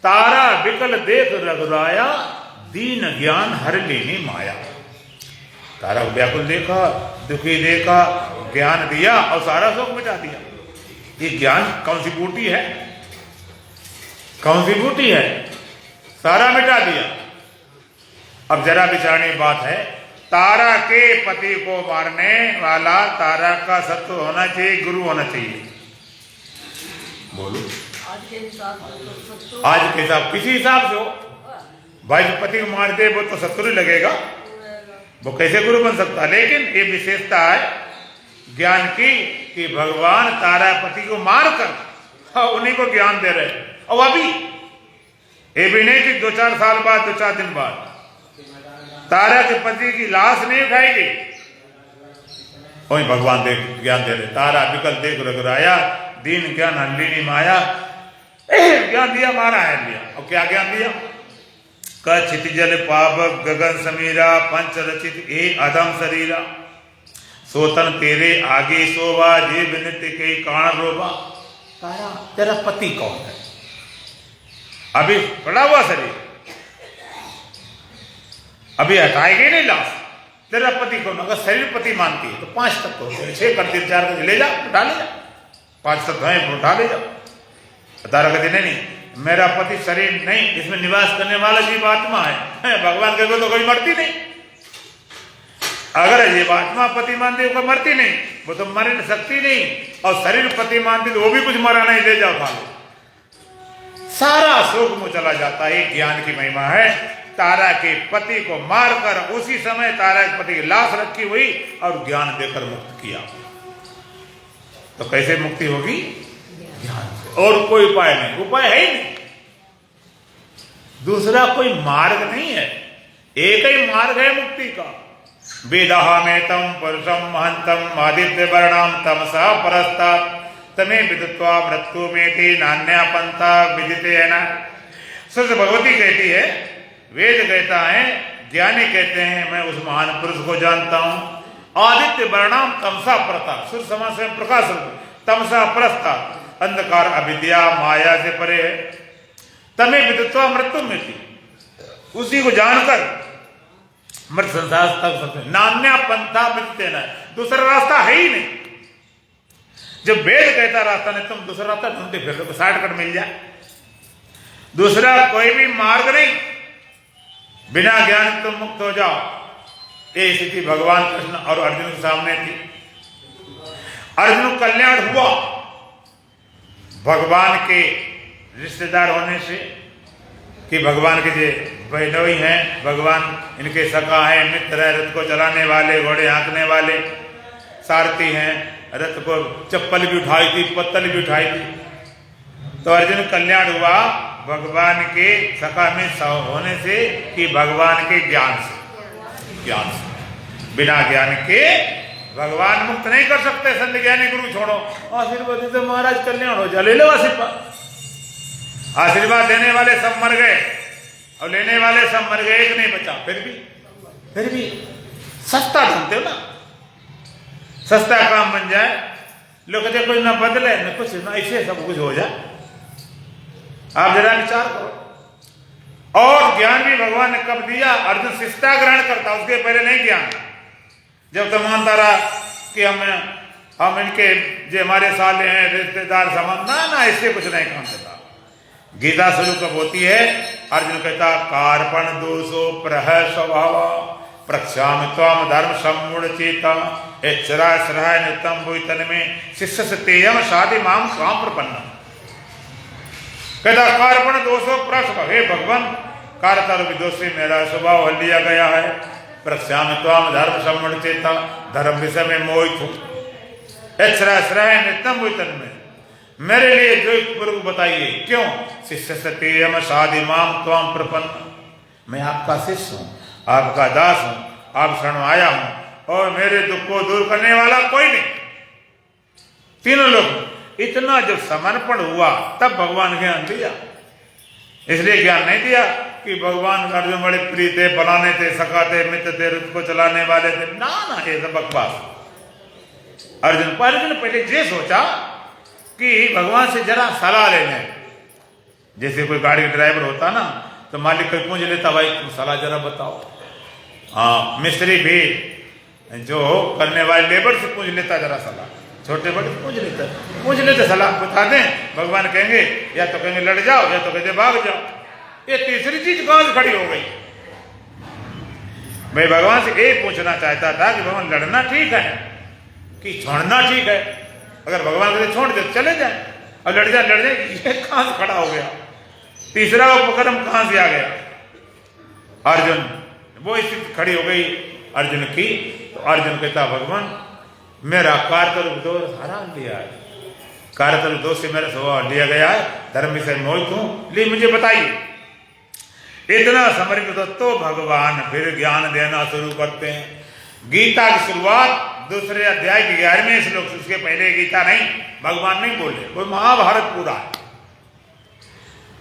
तारा विकल देख रघुराया, दीन ज्ञान हर लेने माया। तारा को व्याकुल देखा, दुखी देखा, ज्ञान दिया और सारा शोक मिटा दिया। ये ज्ञान कौन सी बूटी है? कौन सी बूटी है? सारा मिटा दिया। अब जरा विचारणी बात है, तारा के पति को मारने वाला तारा का सत्व होना चाहिए, गुरु होना चाहिए? बोलो। आज के हिसाब किसी हिसाब से हो, भाई जो पति को मार दे वो तो शत्रु लगेगा, वो कैसे गुरु बन सकता? लेकिन ये विशेषता है ज्ञान की कि भगवान तारापति को मारकर उन्हीं को ज्ञान दे रहे। और अभी ये भी नहीं कि 2-4 साल बाद, 2-4 दिन बाद, तारा के पति की लाश नहीं उठाएगी। वही भगवान देख ज्ञान दे रहे, तारा विकल देख रघुराया, दीन ज्ञान हल्लीनी माया, ज्ञान दिया मारा है लिया। और क्या ज्ञान दिया? क्षिति जल पावक गगन समीरा, पंच रचित ए अधम शरीरा, सोतन तेरे आगे शोभा, जे नित्य के कारण रोबा। तारा तेरा पति कौन है? अभी पड़ा हुआ शरीर, अभी हटाएगी नहीं लाश। तेरा पति कौन? अगर शरीर पति मानती है तो 5 तत्व होते हैं, 6 करती 4 करती, ले जा उठा ले जा, 5 तत्व हैं उठा ले जा। तारा कहते नहीं, मेरा पति शरीर नहीं, इसमें निवास करने वाला जीवात्मा है। भगवान कहते तो कोई मरती नहीं। अगर जीवात्मा पति मानती है, मरती नहीं, वो तो मर सकती नहीं। और शरीर पति मानती तो वो भी कुछ मरा नहीं, ले जाओ खा लो। सारा शोक मुँह चला जाता है। ज्ञान की महिमा है। तारा के पति को मारकर उसी समय तारा के पति की लाश रखी हुई और ज्ञान देकर मुक्त किया। तो कैसे मुक्ति होगी? ज्ञान से। और कोई उपाय नहीं, उपाय है ही नहीं, दूसरा कोई मार्ग नहीं है, एक ही मार्ग है मुक्ति का। वेदाहमेतम पुरुषम महंतम आदित्य वर्णाम तमसा परस्तात् तमे विदित्वा मृत्यु में नान्या पंथा विदिते है ना। सच भगवती कहती है, वेद कहता है, ज्ञानी कहते हैं मैं उस महान पुरुष को जानता हूं। आदित्य वर्णाम तमसा परता, सूर्य समान से प्रकाश रूप, तमसा परस्ता, अंधकार अविद्या माया से परे है। तमे विदित्वा मृत्यु में थी, उसी को जानकर मृत संसार तक सकते। नान्या पंथा विदिते न, दूसरा रास्ता है ही नहीं। जब वेद कहता रास्ता नहीं, तुम दूसरा रास्ता ढूंढते फिर तो शॉर्टकट मिल जाए, दूसरा कोई भी मार्ग नहीं। बिना ज्ञान तुम मुक्त हो जाओ। ये स्थिति भगवान कृष्ण और अर्जुन के सामने थी। अर्जुन कल्याण हुआ भगवान के रिश्तेदार होने से, कि भगवान के जो वैष्णवी हैं, भगवान इनके सखा हैं, मित्र है, रथ को चलाने वाले, घोड़े हाँकने वाले, सारथी हैं, रथ को चप्पल भी उठाई थी, पत्तल भी उठाई थी। तो अर्जुन कल्याण हुआ भगवान के सखा में होने से, कि भगवान के ज्ञान से। ज्ञान से, बिना ज्ञान के भगवान मुक्त नहीं कर सकते। संत ज्ञानी गुरु छोड़ो, आशीर्वाद तो महाराज कल्याण हो जा, ले लो आशीर्वाद। आशीर्वाद देने वाले सब मर गए और लेने वाले सब मर गए, एक नहीं बचा। फिर भी सस्ता ढूंढते हो ना, सस्ता काम बन जाए। लोग कहते कुछ ना बदले न कुछ ना, ऐसे सब कुछ हो जाए। आप जरा विचार करो। और ज्ञान भी भगवान ने कब दिया? अर्जुन शिष्टा ग्रहण करता, उसके पहले नहीं ज्ञान। जब तो मानता रहा कि हम इनके जो हमारे साले हैं, रिश्तेदार समान, ना इससे कुछ नहीं काम चलता। गीता शुरू कब होती है? अर्जुन कहता कार्पण दोषो प्रह स्वभाव प्रक्षाम त्वम धर्म सम्मूढ़ चेता एचरा श्रह नित्यम भूतन में शिष्य सत्यम शादी माम काम प्रपन्न। कहता कार्पण दोषो प्रह स्वभाव, हे भगवान कारतर दोष से मेरा स्वभाव हल लिया गया है। प्रक्षाम त्वम धर्म सम्मूढ़ चेता, धर्म विषय में मोहित हूँ। एचरा श्रह नित्यम भूतन में मेरे लिए जो पूर्व बताइए, क्यों? शिष्य सत्यम शादी माम त्वम प्रपन्न, मैं आपका शिष्य हूं, आपका दास हूं, आप शरण आया हूं और मेरे दुख को दूर करने वाला कोई नहीं। तीनों लोग इतना जब समर्पण हुआ तब भगवान ज्ञान दिया। इसलिए ज्ञान नहीं दिया कि भगवान अर्जुन बड़े प्रिय थे, बनाने थे, सखाते, मित्र थे, रथ को चलाने वाले थे, ना ये सब बकवास। अर्जुन पहले ये सोचा कि भगवान से जरा सलाह ले लें। जैसे कोई गाड़ी का ड्राइवर होता ना, तो मालिक कोई पूछ लेता, भाई तुम सलाह जरा बताओ। हाँ, मिस्त्री भी जो करने वाले लेबर से पूछ लेता जरा सलाह, छोटे बड़े पूछ लेते सलाह बता दें। भगवान कहेंगे या तो कहेंगे लड़ जाओ, या तो कहते भाग जाओ। ये तीसरी चीज कहां से खड़ी हो गई? मैं भगवान से यही पूछना चाहता था कि भगवान लड़ना ठीक है कि छोड़ना ठीक है? अगर भगवान कहते छोड़ दे चले जाए और लड़ जाए, ये कहां से खड़ा हो गया? तीसरा उपक्रम कहां से आ गया? अर्जुन वो स्थिति खड़ी हो गई अर्जुन की। तो अर्जुन कहता भगवान मेरा कारतल दोष हरा लिया है, कारतल दोष से मेरा स्वभाव लिया गया है, धर्म विषय मोहित हूं, लिए मुझे बताइए इतना समर्पित तो भगवान फिर ज्ञान देना शुरू करते हैं। गीता की शुरुआत दूसरे अध्याय के 11वें श्लोक से, उसके पहले गीता नहीं, भगवान नहीं बोले, वो महाभारत पूरा है।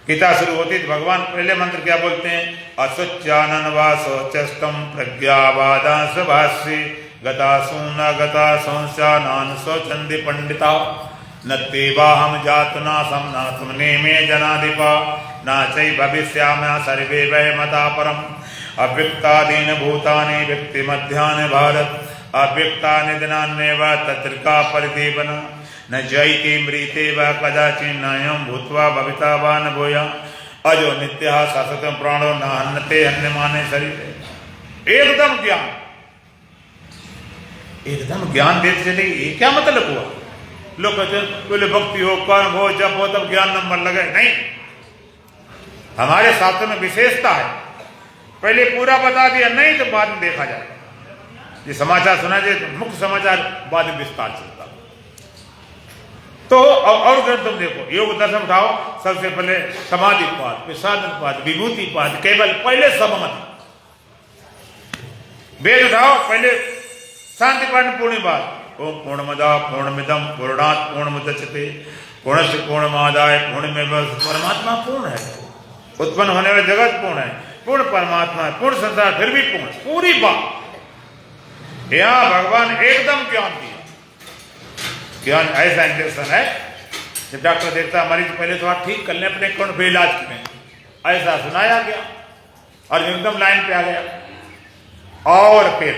गीता शुरू होती तो भगवान पहले मंत्र क्या बोलते हैं? असुचानन वासोचस्तम प्रज्ञावादांस भाष्ये गतासु न गता संस्यानान शोचन्ति पंडिता नत्ते वाहम जातुनासम न तुमने में जनाधिपा न चै भविष्यामः सर्वे वै मता परम अव्यक्तादीन भूतानि व्यक्ति मध्यान भारत अव्यक्तानि दिनान्येव तत्रिका परिदेवना न जयते मृते व कदाचिन्नयं भूत्वा भविता वा न भूया अजो नित्यः शाश्वतं प्राणो न हन्यते हन्यमाने शरीरे। एकदम ज्ञान, एकदम ज्ञान देते चले। ये क्या मतलब हुआ? लोग कहते हैं पहले भक्ति हो, कर्म हो, जब हो तब ज्ञान नंबर लगे। नहीं, हमारे शास्त्र में विशेषता है, पहले पूरा बता दिया, नहीं तो बाद में देखा जाए। ये समाचार सुना जाए तो मुख्य समाचार, बाद में विस्तार चलता। तो और ग्रंथ तुम देखो, योग दर्शन उठाओ, सबसे पहले समाधि पाद, फिर साधन पाद, विभूति पाद, केवल पहले समाधि। वेद उठाओ, पहले शांति पाठ पूर्ण पाद, ओम पूर्णमदा पूर्णमिदम पूर्णात् पूर्णमुदच्यते पूर्णस्य पूर्णमादाय पूर्णमेव। परमात्मा पूर्ण है, उत्पन्न होने वाला जगत पूर्ण है, पूर्ण परमात्मा है, पूर्ण संसार फिर भी पूर्ण, पूरी बात। यहाँ भगवान एकदम ज्ञान दिया। ज्ञान ऐसा इंजेक्शन है, जब डॉक्टर देखता मरीज पहले तो आप ठीक कर लें, अपने कौन पे इलाज करें, ऐसा सुनाया गया और एकदम लाइन पे आ गया। और फिर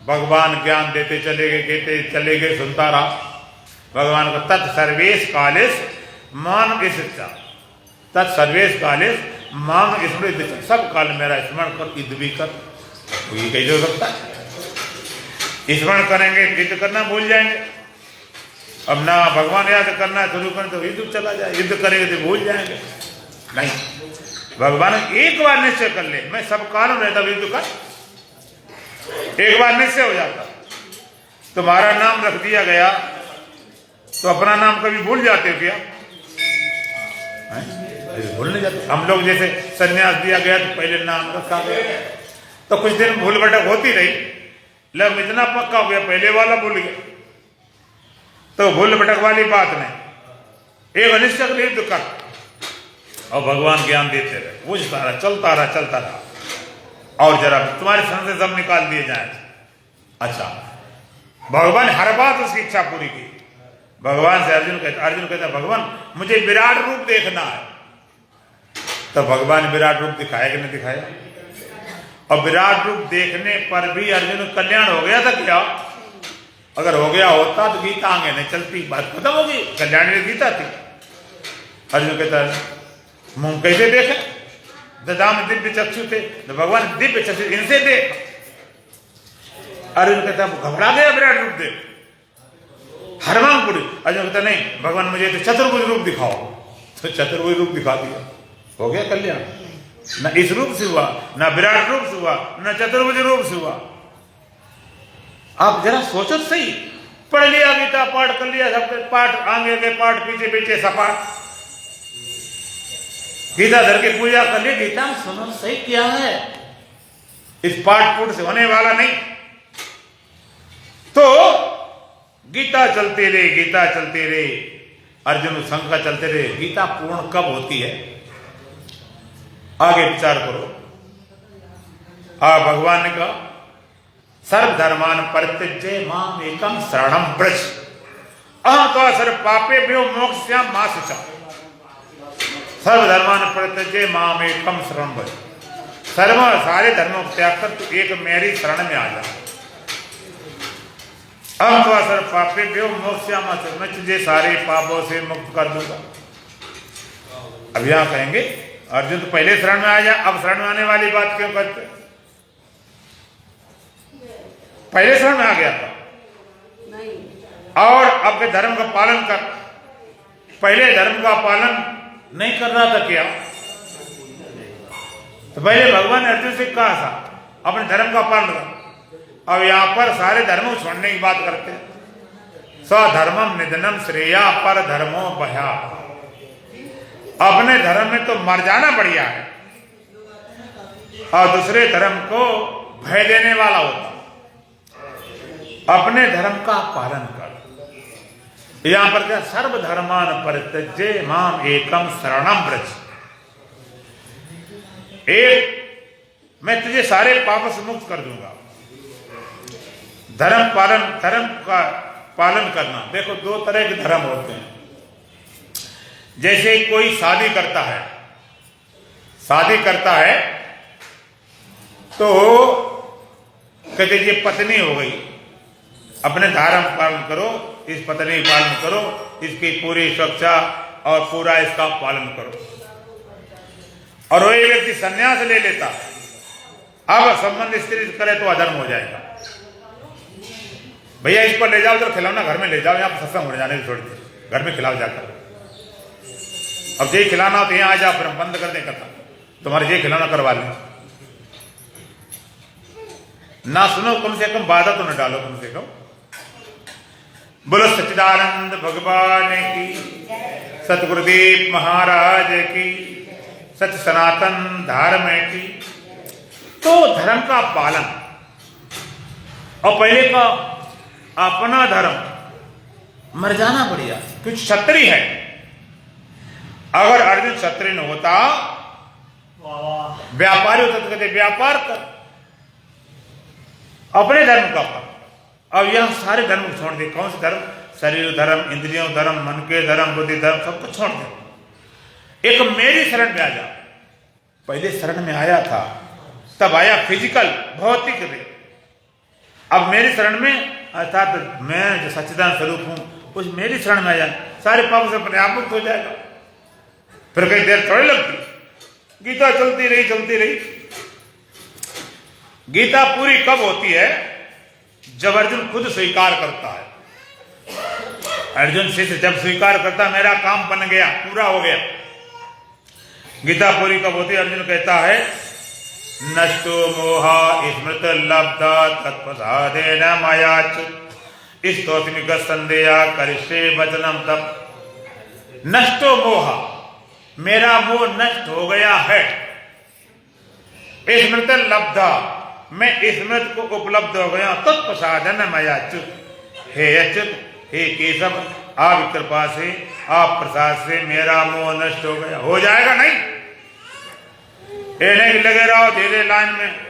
भगवान ज्ञान देते चले गए, कहते चले गए, सुनता रहा। भगवान को तत्सर्वेश कालेश मान शिक्षा, तत्सर्वेश कालेश मान स्मृति, सब काल मेरा स्मरण कर, युद्ध भी कर। ये कैसे हो सकता है? स्मरण करेंगे युद्ध करना भूल जाएंगे। अब ना भगवान याद करना शुरू करें तो युद्ध चला जाए, युद्ध करेंगे तो भूल जाएंगे। नहीं, भगवान एक बार निश्चय कर ले, मैं सब काल में रहता युद्ध कर, एक बार निश्चय हो जाता। तुम्हारा नाम रख दिया गया तो अपना नाम कभी भूल जाते हो क्या? भूल नहीं जाते। हम लोग जैसे संन्यास दिया गया तो पहले नाम रखा गया, तो कुछ दिन भूल भटक होती रही, लग इतना पक्का हो गया पहले वाला भूल गया, तो भूल भटक वाली बात नहीं। एक अनिश्चय युद्ध कर, और भगवान ज्ञान देते रहे, बुझता रहा, चलता रहा, चलता रहा, और जरा तुम्हारे संग से सब निकाल दिए जाए। अच्छा, भगवान हर बात उसकी इच्छा पूरी की। भगवान से अर्जुन कहता भगवान मुझे विराट रूप देखना है। तो भगवान विराट रूप दिखाया कि नहीं दिखाया? और विराट रूप देखने पर भी अर्जुन का कल्याण हो गया था क्या? अगर हो गया होता तो गीता आगे नहीं चलती, बात खत्म होगी, कल्याण में गीता थी। अर्जुन कहता मुंह कैसे देखे? ददाम दिव्य चक्षु थे, तो भगवान दिव्य चक्षु इनसे देख। अर्जुन कहता घबरा गया विराट रूप देख, हरमांगपुरी। अर्जुन कहता नहीं भगवान मुझे तो चतुर्भुज रूप दिखाओ, तो चतुर्भुज रूप दिखा दिया, हो गया कल्याण। न इस रूप से हुआ, न विराट रूप से हुआ, न चतुर्भुज रूप से हुआ। आप जरा सोचो सही, पढ़ लिया गीता, पाठ कर लिया, सब पाठ आगे के पाठ, पीछे पीछे सपाट, गीता धर के पूजा कर ली, गीता सुनो सही क्या है? इस पाठ पूठ से होने वाला नहीं। तो गीता चलते रहे, गीता चलते रहे, अर्जुन शंका चलते रहे, गीता पूर्ण कब होती है? आगे विचार करो। भगवान ने कहा सर्वधर्मान परित्यज्य माम एकम शरणम व्रज अहं त्वा सर्व पापेभ्यो मोक्ष्यामि मा शुचा। सर्वधर्मान परित्यज्य माम एकम शरणम व्रज, सारे धर्मों को त्याग कर तू एक मेरी शरण में आ जा। अहं त्वा सर्व पापेभ्यो मोक्ष्यामि मा शुचा, मैं तुझे सारे पापों से मुक्त कर दूंगा। अब यहां कहेंगे अर्जुन तो पहले शरण में आ जा, अब शरण में आने वाली बात क्यों करते? पहले शरण में आ गया था और अब के धर्म का पालन कर। पहले धर्म का पालन नहीं कर रहा था क्या? तो पहले भगवान ने अर्जुन से कहा था अपने धर्म का पालन कर। अब यहां पर सारे धर्मों को छोड़ने की बात करते हैं। स्वधर्मम निधनम श्रेया पर धर्मो भया। अपने धर्म में तो मर जाना बढ़िया है, और दूसरे धर्म को भय देने वाला होता। अपने धर्म का पालन कर। यहां पर क्या, सर्वधर्मान परित्यज्य माम एकम शरणम व्रज। एक, मैं तुझे सारे पापों से मुक्त कर दूंगा। धर्म का पालन करना। देखो दो तरह के धर्म होते हैं। जैसे कोई शादी करता है तो कहते ये पत्नी हो गई, अपने धर्म पालन करो, इस पत्नी पालन करो, इसकी पूरी सुरक्षा और पूरा इसका पालन करो। और वही व्यक्ति संन्यास ले लेता, अब संबंध स्त्री करे तो अधर्म हो जाएगा। भैया इसको ले जाओ, तो खिलौना घर में ले जाओ, यहाँ पर सत्संग हो जाने की, छोड़ दे, घर में खिलाओ जाकर। अब जे खिलाना हो तो यहाँ आ जाओ, फिर हम बंद कर दें करता, तुम्हारे जे खिलौना करवा लें। ना सुनो, कम से कम बाधा तो न डालो, कम से कम। बोलो सच्चिदानंद भगवान की, सतगुरुदेव महाराज की, सत्य सनातन धर्म की। तो धर्म का पालन, और पहले का अपना धर्म मर जाना बढ़िया, कुछ क्षत्रिय है। अगर अर्जुन क्षत्रिय न होता, व्यापारी होता तो कहते व्यापार कर, अपने धर्म का पालन। अब यह सारे धर्म को छोड़ दे। कौन से धर्म? शरीर धर्म, इंद्रियों धर्म, मन के धर्म, बुद्धि धर्म, सबको छोड़ दे। एक मेरी शरण में आ जा। पहले शरण में आया था, तब आया फिजिकल, भौतिक रे। अब मेरी शरण में अर्थात मैं जो सच्चिदानंद स्वरूप हूं, उस मेरी शरण में आ जाए, सारे पापों से अपने आप मुक्त हो जाएगा। फिर कई देर थोड़ी लगती। गीता चलती रही। गीता पूरी कब होती है? जब अर्जुन खुद स्वीकार करता है। अर्जुन शिष्य जब स्वीकार करता, मेरा काम बन गया, पूरा हो गया। गीता पूरी कब होती है? अर्जुन कहता है नष्टो मोहा स्मृत लब्धा तत्प्रसादेन मयाच्युत स्तोत्मिक संदेहा करिष्ये वचनम तप। नष्टो मोहा, मेरा मोह नष्ट हो गया है। स्मृत लब्धा, मैं स्मृत को उपलब्ध हो गया। तत्प्रसादेन मयाच्युत, हे अच्युत, हे केशव, आप कृपा से, आप प्रसाद से मेरा मोह नष्ट हो गया। हो जाएगा नहीं, ये नहीं लगे रहो धीरे लाइन में,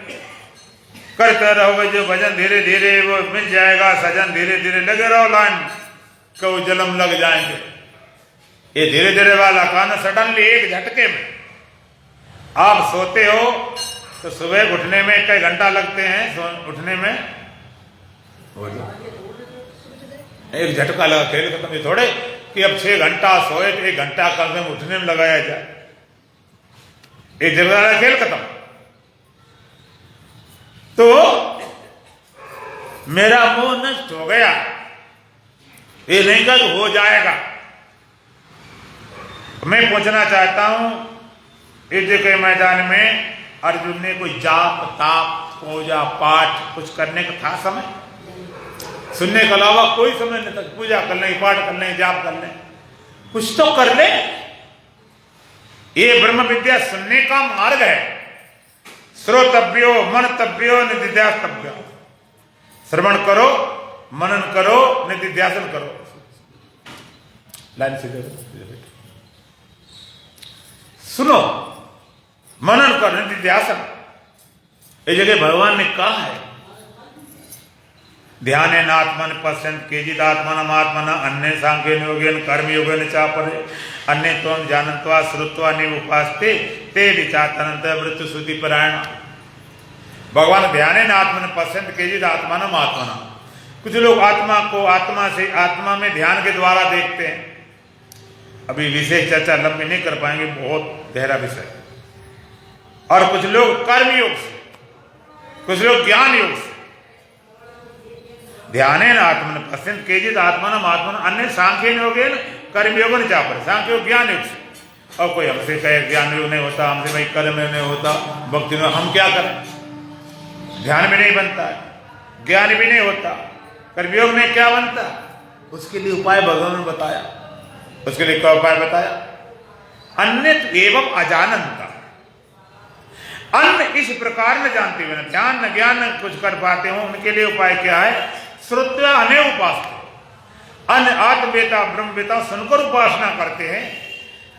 करते रहोगे जो भजन, धीरे धीरे वो मिल जाएगा सजन। धीरे धीरे लगे रहो लाइन में, कभी जन्म लग जाएंगे। ये धीरे धीरे वाला खाना सडनली एक झटके में। आप सोते हो तो सुबह उठने में कई घंटा लगते हैं, उठने में एक झटका लगा, खेल खत्म। ये थोड़े कि अब 6 घंटा सोए तो 1 घंटा कम से कम उठने में लगाया जाए, एक जगह खेल खत्म। तो मेरा मोह नष्ट हो गया, ये नहीं कर हो जाएगा। मैं पूछना चाहता हूं, युद्ध के मैदान में अर्जुन ने कोई जाप ताप पूजा पाठ कुछ करने का था समय? सुनने के अलावा कोई समय नहीं था। पूजा कर ले, पाठ कर ले, जाप कर ले, कुछ तो कर ले। ये ब्रह्म विद्या सुनने का मार्ग है। श्रोतव्यो मनतव्यो निधिध्यासव्यो। श्रवण करो, मनन करो, निधिध्यासन करो। लाइन सीधे सुनो, मनन करो, निधिध्यासन। ये जगह भगवान ने कहा है, ध्यान आत्मन पश्यंत केचिद आत्मनम आत्मना अन्य सांख्येन योगेन कर्म योगेन चापरे अन्य त्वं जानत्वा श्रुत्वा निमुपास्ते ते विचातनंत मृत्यु श्रुति परायण। भगवान ध्यान आत्मन पश्यंत केचिद आत्मनम आत्मना। कुछ लोग आत्मा को आत्मा में ध्यान के द्वारा देखते हैं। अभी विशेष चर्चा लंबी नहीं कर पाएंगे, बहुत गहरा विषय। और कुछ लोग कर्म योग से, कुछ लोग ज्ञान योग से। ध्यान आत्मन पश्यंत केचिद आत्मनम आत्मना अन्य सांख्येन योगेन कर्म योगेन चापरे। सांख्य योग ज्ञान योग से। और कोई हमसे कहे ज्ञान योग नहीं होता, हमसे भाई कर्म नहीं होता, भक्ति में हम क्या करें? ध्यान भी नहीं बनता है, ज्ञान भी नहीं होता, कर्मयोग में क्या बनता? उसके लिए उपाय भगवान ने बताया। उसके लिए क्या उपाय बताया? अन्यत एवं अजानंता। अन्य इस प्रकार न जानते हुए, न ध्यान न ज्ञान न कुछ कर पाते हो, उनके लिए उपाय क्या है? श्रुत्वा अने उपासते, अन्य आत्मवेता ब्रह्मवेता सुनकर उपासना करते हैं।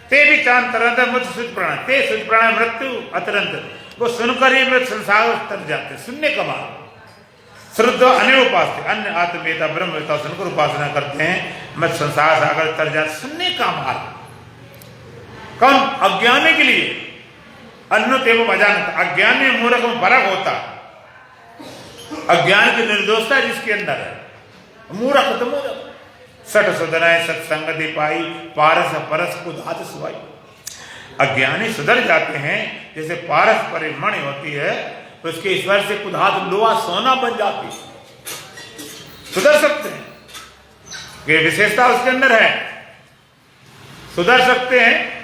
ते भी चांद तरंत मुझ सुच प्राण, ते सुच प्राण मृत्यु अतरंत, वो सुनकर ही मृत संसार तर जाते, सुनने का मार्ग। श्रुत्वा अने उपासते, अन्य आत्मवेता ब्रह्मवेता सुनकर उपासना करते हैं, मृत संसार सागर तर जाते, सुनने का मार्ग। कौन? अज्ञानी के लिए। अन्य तेवं अजानत, अज्ञानी मूर्ख में फर्क होता। अज्ञान की निर्दोषता जिसके अंदर है, मूर्ख तो मूर्ख। सठ सुधराए सत्संग दीपाई, पारस परस कुधात सुवाई। अज्ञानी सुधर जाते हैं, जैसे पारस पर मणि होती है, तो उसके ईश्वर से कुधात लोहा सोना बन जाती है, सुधर सकते हैं। ये विशेषता उसके अंदर है, सुधर सकते हैं।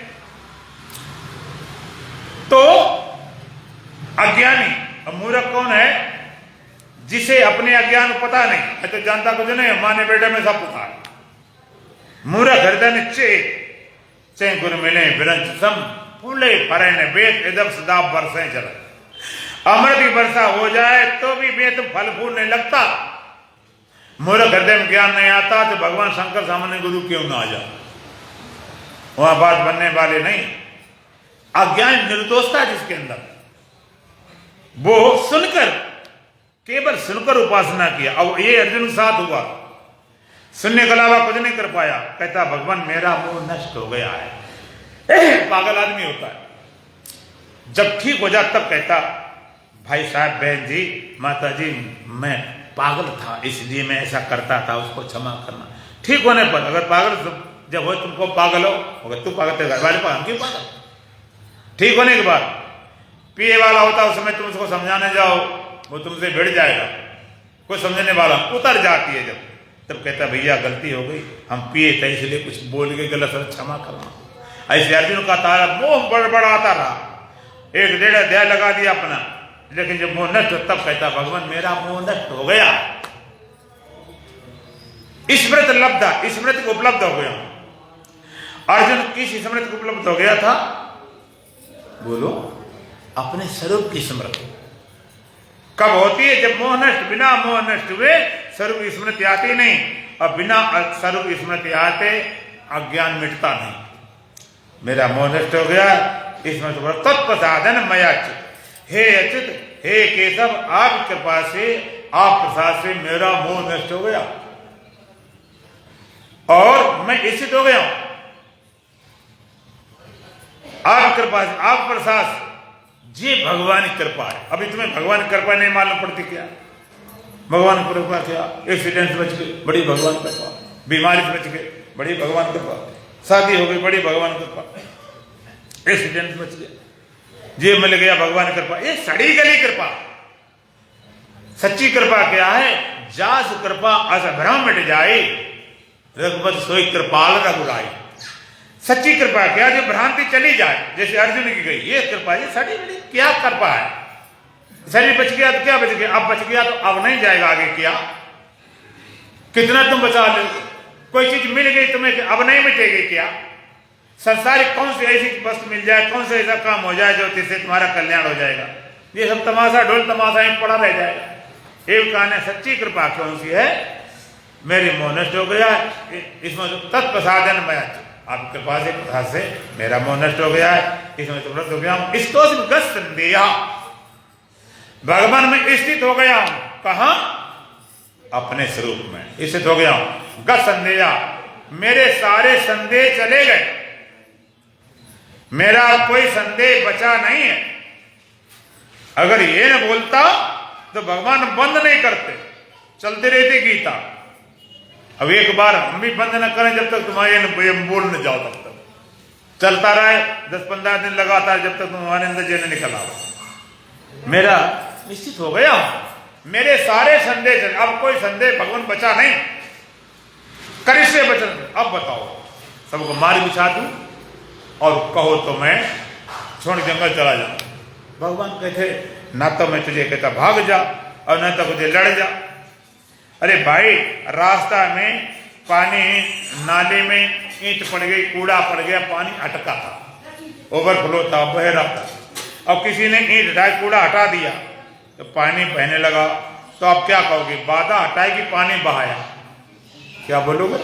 तो अज्ञानी और मूर्ख कौन है? जिसे अपने अज्ञान को पता नहीं, मैं तो जानता कुछ नहीं, माँ ने बेटे में सब पता है। मूर्ख हृदय निश्चय चे गुरु मिले विरंच सम, फूले फरे ने वेद इदम सदा बरसें चल। अमृत की वर्षा हो जाए तो भी वेद फल फूल नहीं लगता। मूर्ख हृदय में ज्ञान नहीं आता तो भगवान शंकर सामान्य गुरु क्यों ना आ जाए, वहां बात बनने वाले नहीं। अज्ञान निर्दोषता जिसके अंदर, वो सुनकर, केवल सुनकर उपासना किया। अब ये अर्जुन के साथ हुआ, सुनने के अलावा कुछ नहीं कर पाया। कहता भगवान मेरा मोह नष्ट हो गया है। पागल आदमी होता है, जब ठीक हो जाता तब कहता भाई साहब, बहन जी, माता जी, मैं पागल था इसलिए मैं ऐसा करता था, उसको क्षमा करना। ठीक होने पर अगर पागल जब हो, तुमको पागल हो, अगर तू पागल थे घर वाले पागल, क्यों पागल? ठीक होने के बाद पिए वाला होता, उस समय तुम उसको समझाने जाओ, वो तुमसे भिड़ जाएगा। कोई समझने वाला उतर जाती है जब, तब कहता भैया गलती हो गई, हम पिए थे इसलिए कुछ बोल के गलत है, क्षमा करना। ऐसे अर्जुन का तारा मोह बड़बड़ाता रहा, 1-1.5 अध्याय लगा दिया अपना, लेकिन जब मोह नष्ट तब कहता भगवान मेरा मोह नष्ट हो गया, स्मृति लब्धा, स्मृति को उपलब्ध हो गया। अर्जुन किस स्मृति को उपलब्ध हो गया था? बोलो, अपने स्वरूप की स्मृति कब होती है? जब मोह नष्ट, बिना मोह नष्ट हुए स्वरूप की स्मृति आती नहीं, और बिना स्वरूप की स्मृति आते अज्ञान मिटता नहीं। मेरा मोह नष्ट हो गया, इसमें तत्प्रसादन मयाचित, हे अचित, हे केशव, आप कृपा से, आप प्रसाद से मेरा मोह नष्ट हो गया और मैं ईर्षित हो गया हूं। आप कृपा से, आप प्रसाद से, जी भगवान की कृपा है। अभी तुम्हें भगवान की कृपा नहीं मालूम पड़ती क्या? भगवान की कृपा क्या? एक्सीडेंट से बच गए, बड़ी भगवान की कृपा। बीमारी से बच गए, बड़ी भगवान की कृपा। शादी हो गई, बड़ी भगवान की कृपा। एक्सीडेंट से बच गए, जी मिल गया, भगवान की कृपा। ये सड़ी गली कृपा। सच्ची कृपा क्या है? जास कृपा अस भ्रम मिट जाए, रघुपति सोई कृपाल रघुराई। सच्ची कृपा क्या? जो भ्रांति चली जाए, जैसे अर्जुन की गई, ये कृपा, ये सड़ी बड़ी क्या कृपा है? शरीर बच गया तो क्या बच गया? अब बच गया तो अब नहीं जाएगा आगे क्या? कितना तुम बचा लो? कोई चीज मिल गई तुम्हें, अब नहीं मिटेगी क्या? संसारिक कौन सी ऐसी वस्तु मिल जाए, कौन सा ऐसा काम हो जाए जो जिससे तुम्हारा कल्याण हो जाएगा? ये सब तमाशा, ढोल तमाशा ही पड़ा रह जाएगा। एक कहना सच्ची कृपा कौन सी है? मेरी मोह नष्ट हो गया, इसमें तत्प्रसादन मैं, आपकी कृपा से, प्रसाद से मेरा मोह नष्ट हो गया है, इसमें तो व्रत हो गया हूं। इसको संदेहा, भगवान में स्थित हो गया हूं। कहा? अपने स्वरूप में स्थित हो गया हूं। गत संदेहा, मेरे सारे संदेह चले गए, मेरा कोई संदेह बचा नहीं है। अगर ये न बोलता तो भगवान बंद नहीं करते, चलते रहती गीता। अब एक बार हम भी बंद न करें, जब तक तुम्हारे बोल न जाओ तब तक चलता रहे, 10-15 दिन लगातार, जब तक तुम्हारे अंदर जेल निकल आओ। मेरा निश्चित हो गया, मेरे सारे संदेह, अब कोई संदेह भगवान बचा नहीं। करिष्ये वचन, अब बताओ, सबको मार बिछा दूं और कहो तो मैं छोड़ जंगल चला जाऊं। भगवान कहते ना तो मैं तुझे कहता भाग जा, और न तो मुझे लड़ जा। अरे भाई, रास्ता में पानी, नाले में ईंट पड़ गई, कूड़ा पड़ गया, पानी अटका था, ओवरफ्लो था, बह रहा था। और किसी ने ईंट उठाई कूड़ा हटा दिया तो पानी बहने लगा, तो आप क्या कहोगे? बाधा हटाई कि पानी बहाया? क्या बोलोगे?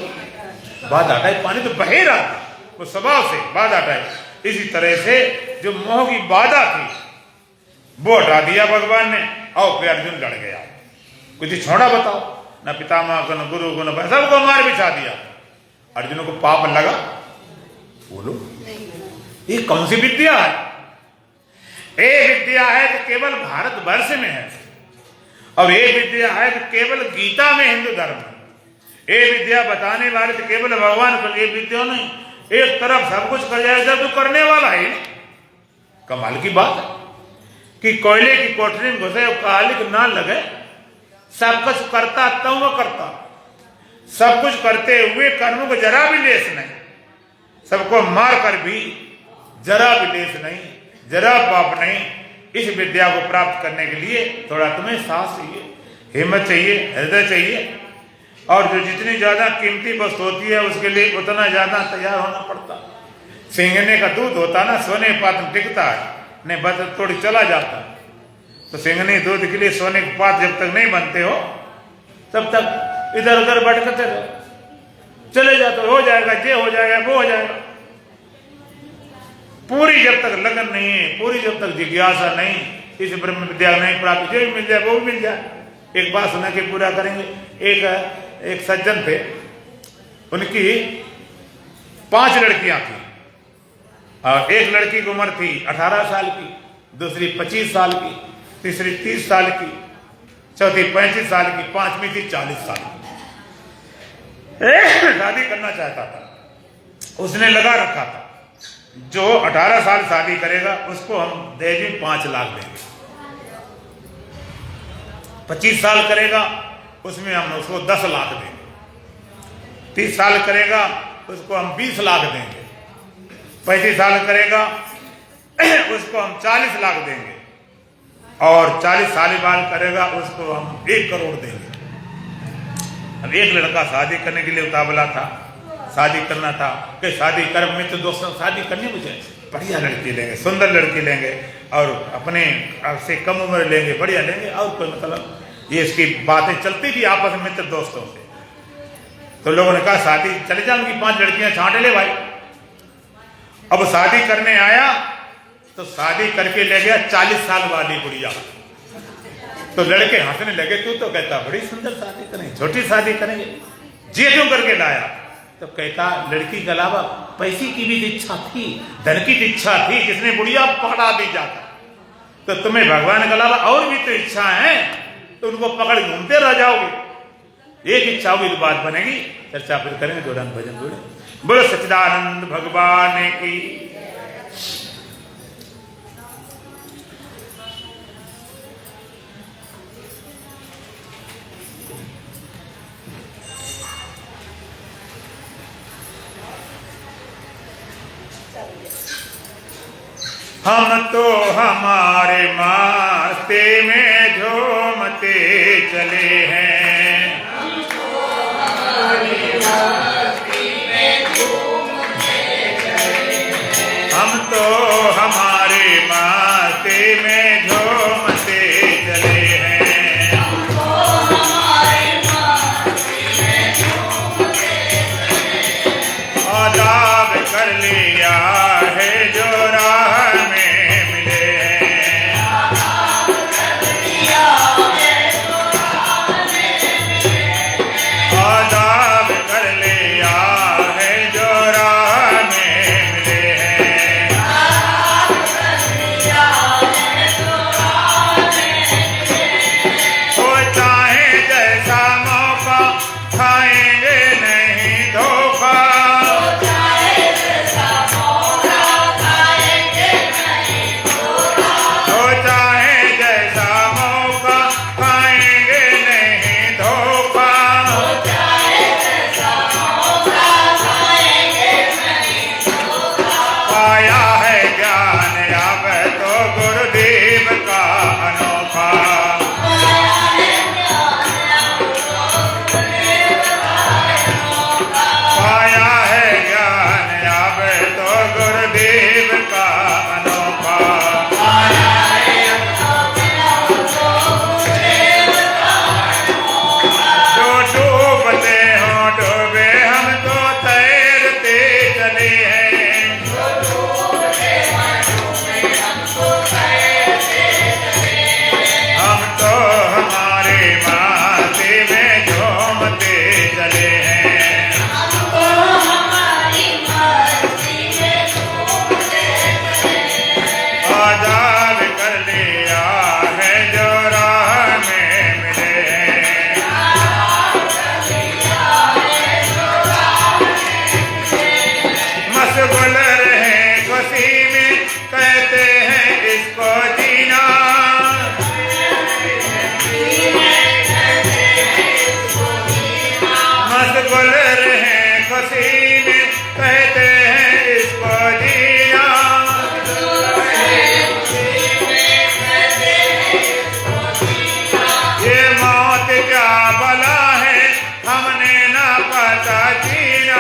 बाधा हटाई, पानी तो बह रहा था, वो स्वभाव से बाधा हटाई। इसी तरह से जो मोह की बाधा थी वो हटा दिया भगवान ने, और फिर अर्जुन लड़ गया। कुछ छोड़ा बताओ, न पितामह को न गुरु को न सबको मार बिछा दिया। अर्जुन को पाप लगा? बोलो, ये कौन सी विद्या है? एक विद्या है जो केवल भारतवर्ष में है, और एक विद्या है जो केवल गीता में हिंदू धर्म में। एक विद्या बताने वाले तो केवल भगवान को, एक विद्या नहीं, एक तरफ सब कुछ कर जाए जब तो करने वाला है। कमाल की बात है कि कोयले की कोठरी में घुसे कालिक ना लगे, सब कुछ करता तो वो करता, सब कुछ करते हुए कर्मों को जरा भी लेस नहीं, सबको मार कर भी जरा भी लेस नहीं, जरा पाप नहीं। इस विद्या को प्राप्त करने के लिए थोड़ा तुम्हें साहस चाहिए, हिम्मत चाहिए, हृदय चाहिए, और जो जितनी ज्यादा कीमती वस्तु होती है उसके लिए उतना ज्यादा तैयार होना पड़ता। सिंगने का दूध होता ना, सोने पात में टिकता है, नहीं बस थोड़ी चला जाता। तो सिंगनी दूध के लिए सोने के पात जब तक नहीं बनते हो तब तक इधर उधर भटकते रहो, चले जाते हो जाएगा, ये हो जाएगा, वो हो जाएगा। पूरी जब तक लगन नहीं है, पूरी जब तक जिज्ञासा नहीं, इस ब्रह्म विद्या नहीं प्राप्त, जो भी मिल जाए वो भी मिल जाए। एक बात सुना के पूरा करेंगे। एक सज्जन थे, उनकी 5 लड़कियां थी, और एक लड़की की उम्र थी 18 साल की, दूसरी 25 साल की, तीसरी 30 साल की, चौथी 35 साल की, पांचवी थी 40 साल की। शादी करना चाहता था, उसने लगा रखा था जो 18 साल शादी करेगा उसको हम देंगे 5 लाख देंगे, 25 साल करेगा उसमें हम उसको 10 लाख देंगे, 30 साल करेगा उसको हम 20 लाख देंगे, 35 साल करेगा उसको हम 40 लाख देंगे, और 40 साल बाद करेगा उसको हम 1 करोड़ देंगे। अब एक लड़का शादी करने के लिए उतावला था, शादी करना था कि शादी कर, मित्र दोस्तों शादी करनी, मुझे बढ़िया लड़की लेंगे, सुंदर लड़की लेंगे, और अपने से कम उम्र लेंगे, बढ़िया लेंगे, और कोई मतलब ये इसकी बातें चलती थी आपस में मित्र दोस्तों से। तो लोगों ने कहा शादी चले जाओ, उनकी 5 लड़कियां छांट ले भाई। अब शादी करने आया तो शादी करके ले गया 40 साल वाली बुढ़िया। तो लड़के हंसने लगे, तू तो कहता बड़ी सुंदर शादी करेंगे, छोटी शादी करेंगे, जे क्यों करके लाया? तो कहता लड़की के अलावा पैसे की भी इच्छा थी, धन की इच्छा थी, जिसने बुढ़िया पकड़ा दी जाता। तो तुम्हें भगवान के अलावा और भी तो इच्छा है, तो उनको पकड़ घूमते रह जाओगे। एक इच्छा हुई तो बात बनेगी। चर्चा फिर करेंगे, दो रंग भजन जोड़े। बोलो सच्चिदानंद भगवान की। हम तो हमारे मास्ते में झूमते चले हैं, हम तो हमारे मास्ते में झूमते चले हैं, हम तो हमारे मास्ते में झूमते चले हैं, हम तो हमारे मास्ते में झूमते चले हैं। आदाब कर लिया है जो राह आदाब कर लिया है जो राह में मिले हैं। मशगुल रहे खुशी में कहते हैं इसको जीना। मशगुल रहे खुशी में कहते हैं इसको जीना। ये मौत क्या भला है हमने ना पता जीना।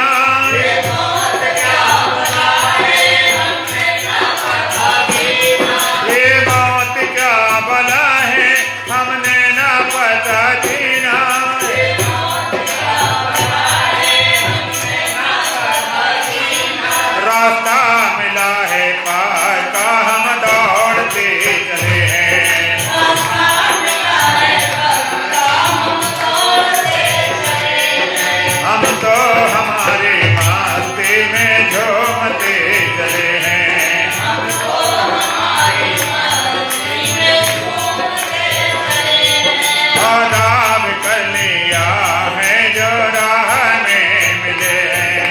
ये मौत क्या भला है हमने ना पता जीना। ये मौत क्या भला है हमने ना पता जीना। ये मौत क्या भला है हमने ना पता जीना। रास्ता मिला है पार का हम दौड़ते चले हैं। हम तो हमारे रास्ते में झूमते चले हैं। आदाब कर लिया है जो राह में मिले हैं।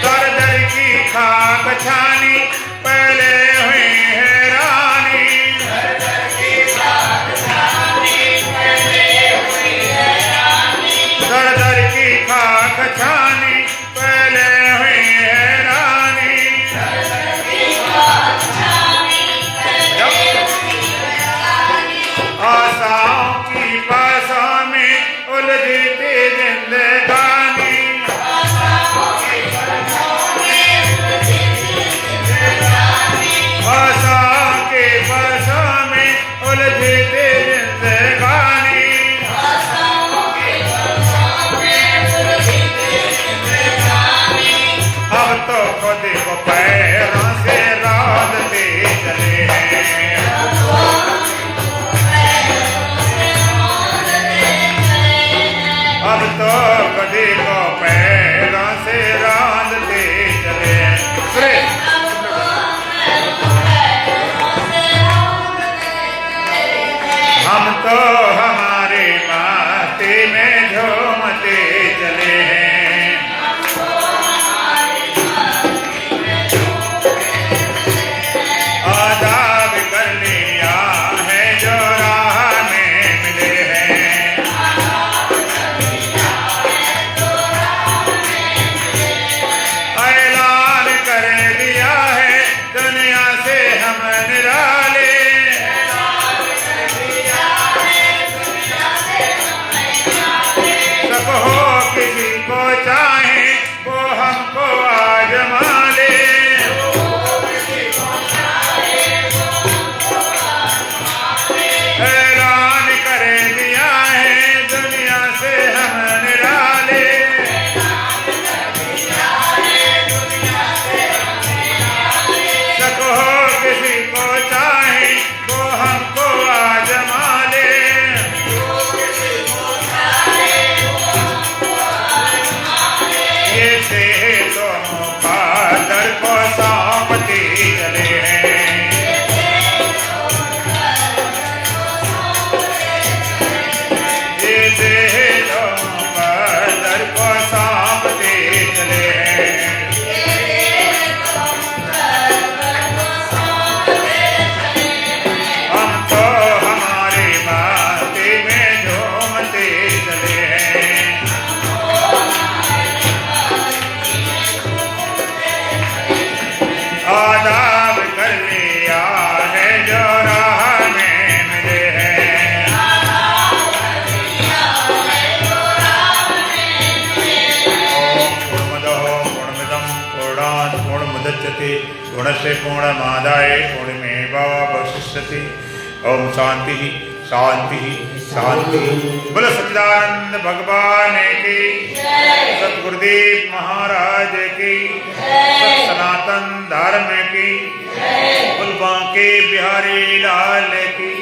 दर दर की खाक छानी पहले हुई हैरानी। दर दर की खाक छानी पहले हुई हैरानी। आशाओं की पासों में उलझती जिंदगानी। आशाओं के पासों में उलझती जिंदगानी। अब तो खुद को पैरों से रौंदते चले हैं। अब तो खुद को पैरों से रौंदते चले हैं। हम तो हमारे माथे में झूमते चले हैं। आदाब कर लिया है जो राह में मिले हैं। ऐलान कर दिया है दुनिया से हम निराले। सब हो किसी को चाहे वो हमको आजमा ले। ऐलान कर दिया है दुनिया से हम निराले। सब हो किसी को चाहे वो हमको आजमा ले। ये से दोनों का दर को सौंपते चले हैं। ये से दोनों का दर को सौंपते चले हैं। हम तो हमारे माथे में झूमते चले हैं। आदाब कर लिया है जो राह में मिले हैं। पूर्णमदः पूर्णमिदं पूर्णात् पूर्णमुदच्यते पूर्णस्य पूर्णमादाय पूर्णमेवावशिष्यते। ओम शांति शांति शांति। बोलो सच्चिदानंद भगवान की, सतगुरुदेव महाराज की, सनातन धर्म की, बोल बांके बिहारी लाल की,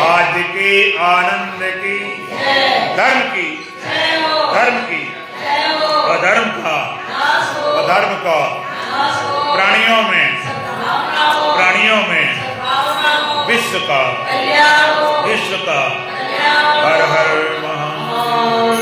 आज के आनंद की, धर्म की, धर्म की, अधर्म का अधर्म का प्राणियों में विश्व का हर हर महादेव।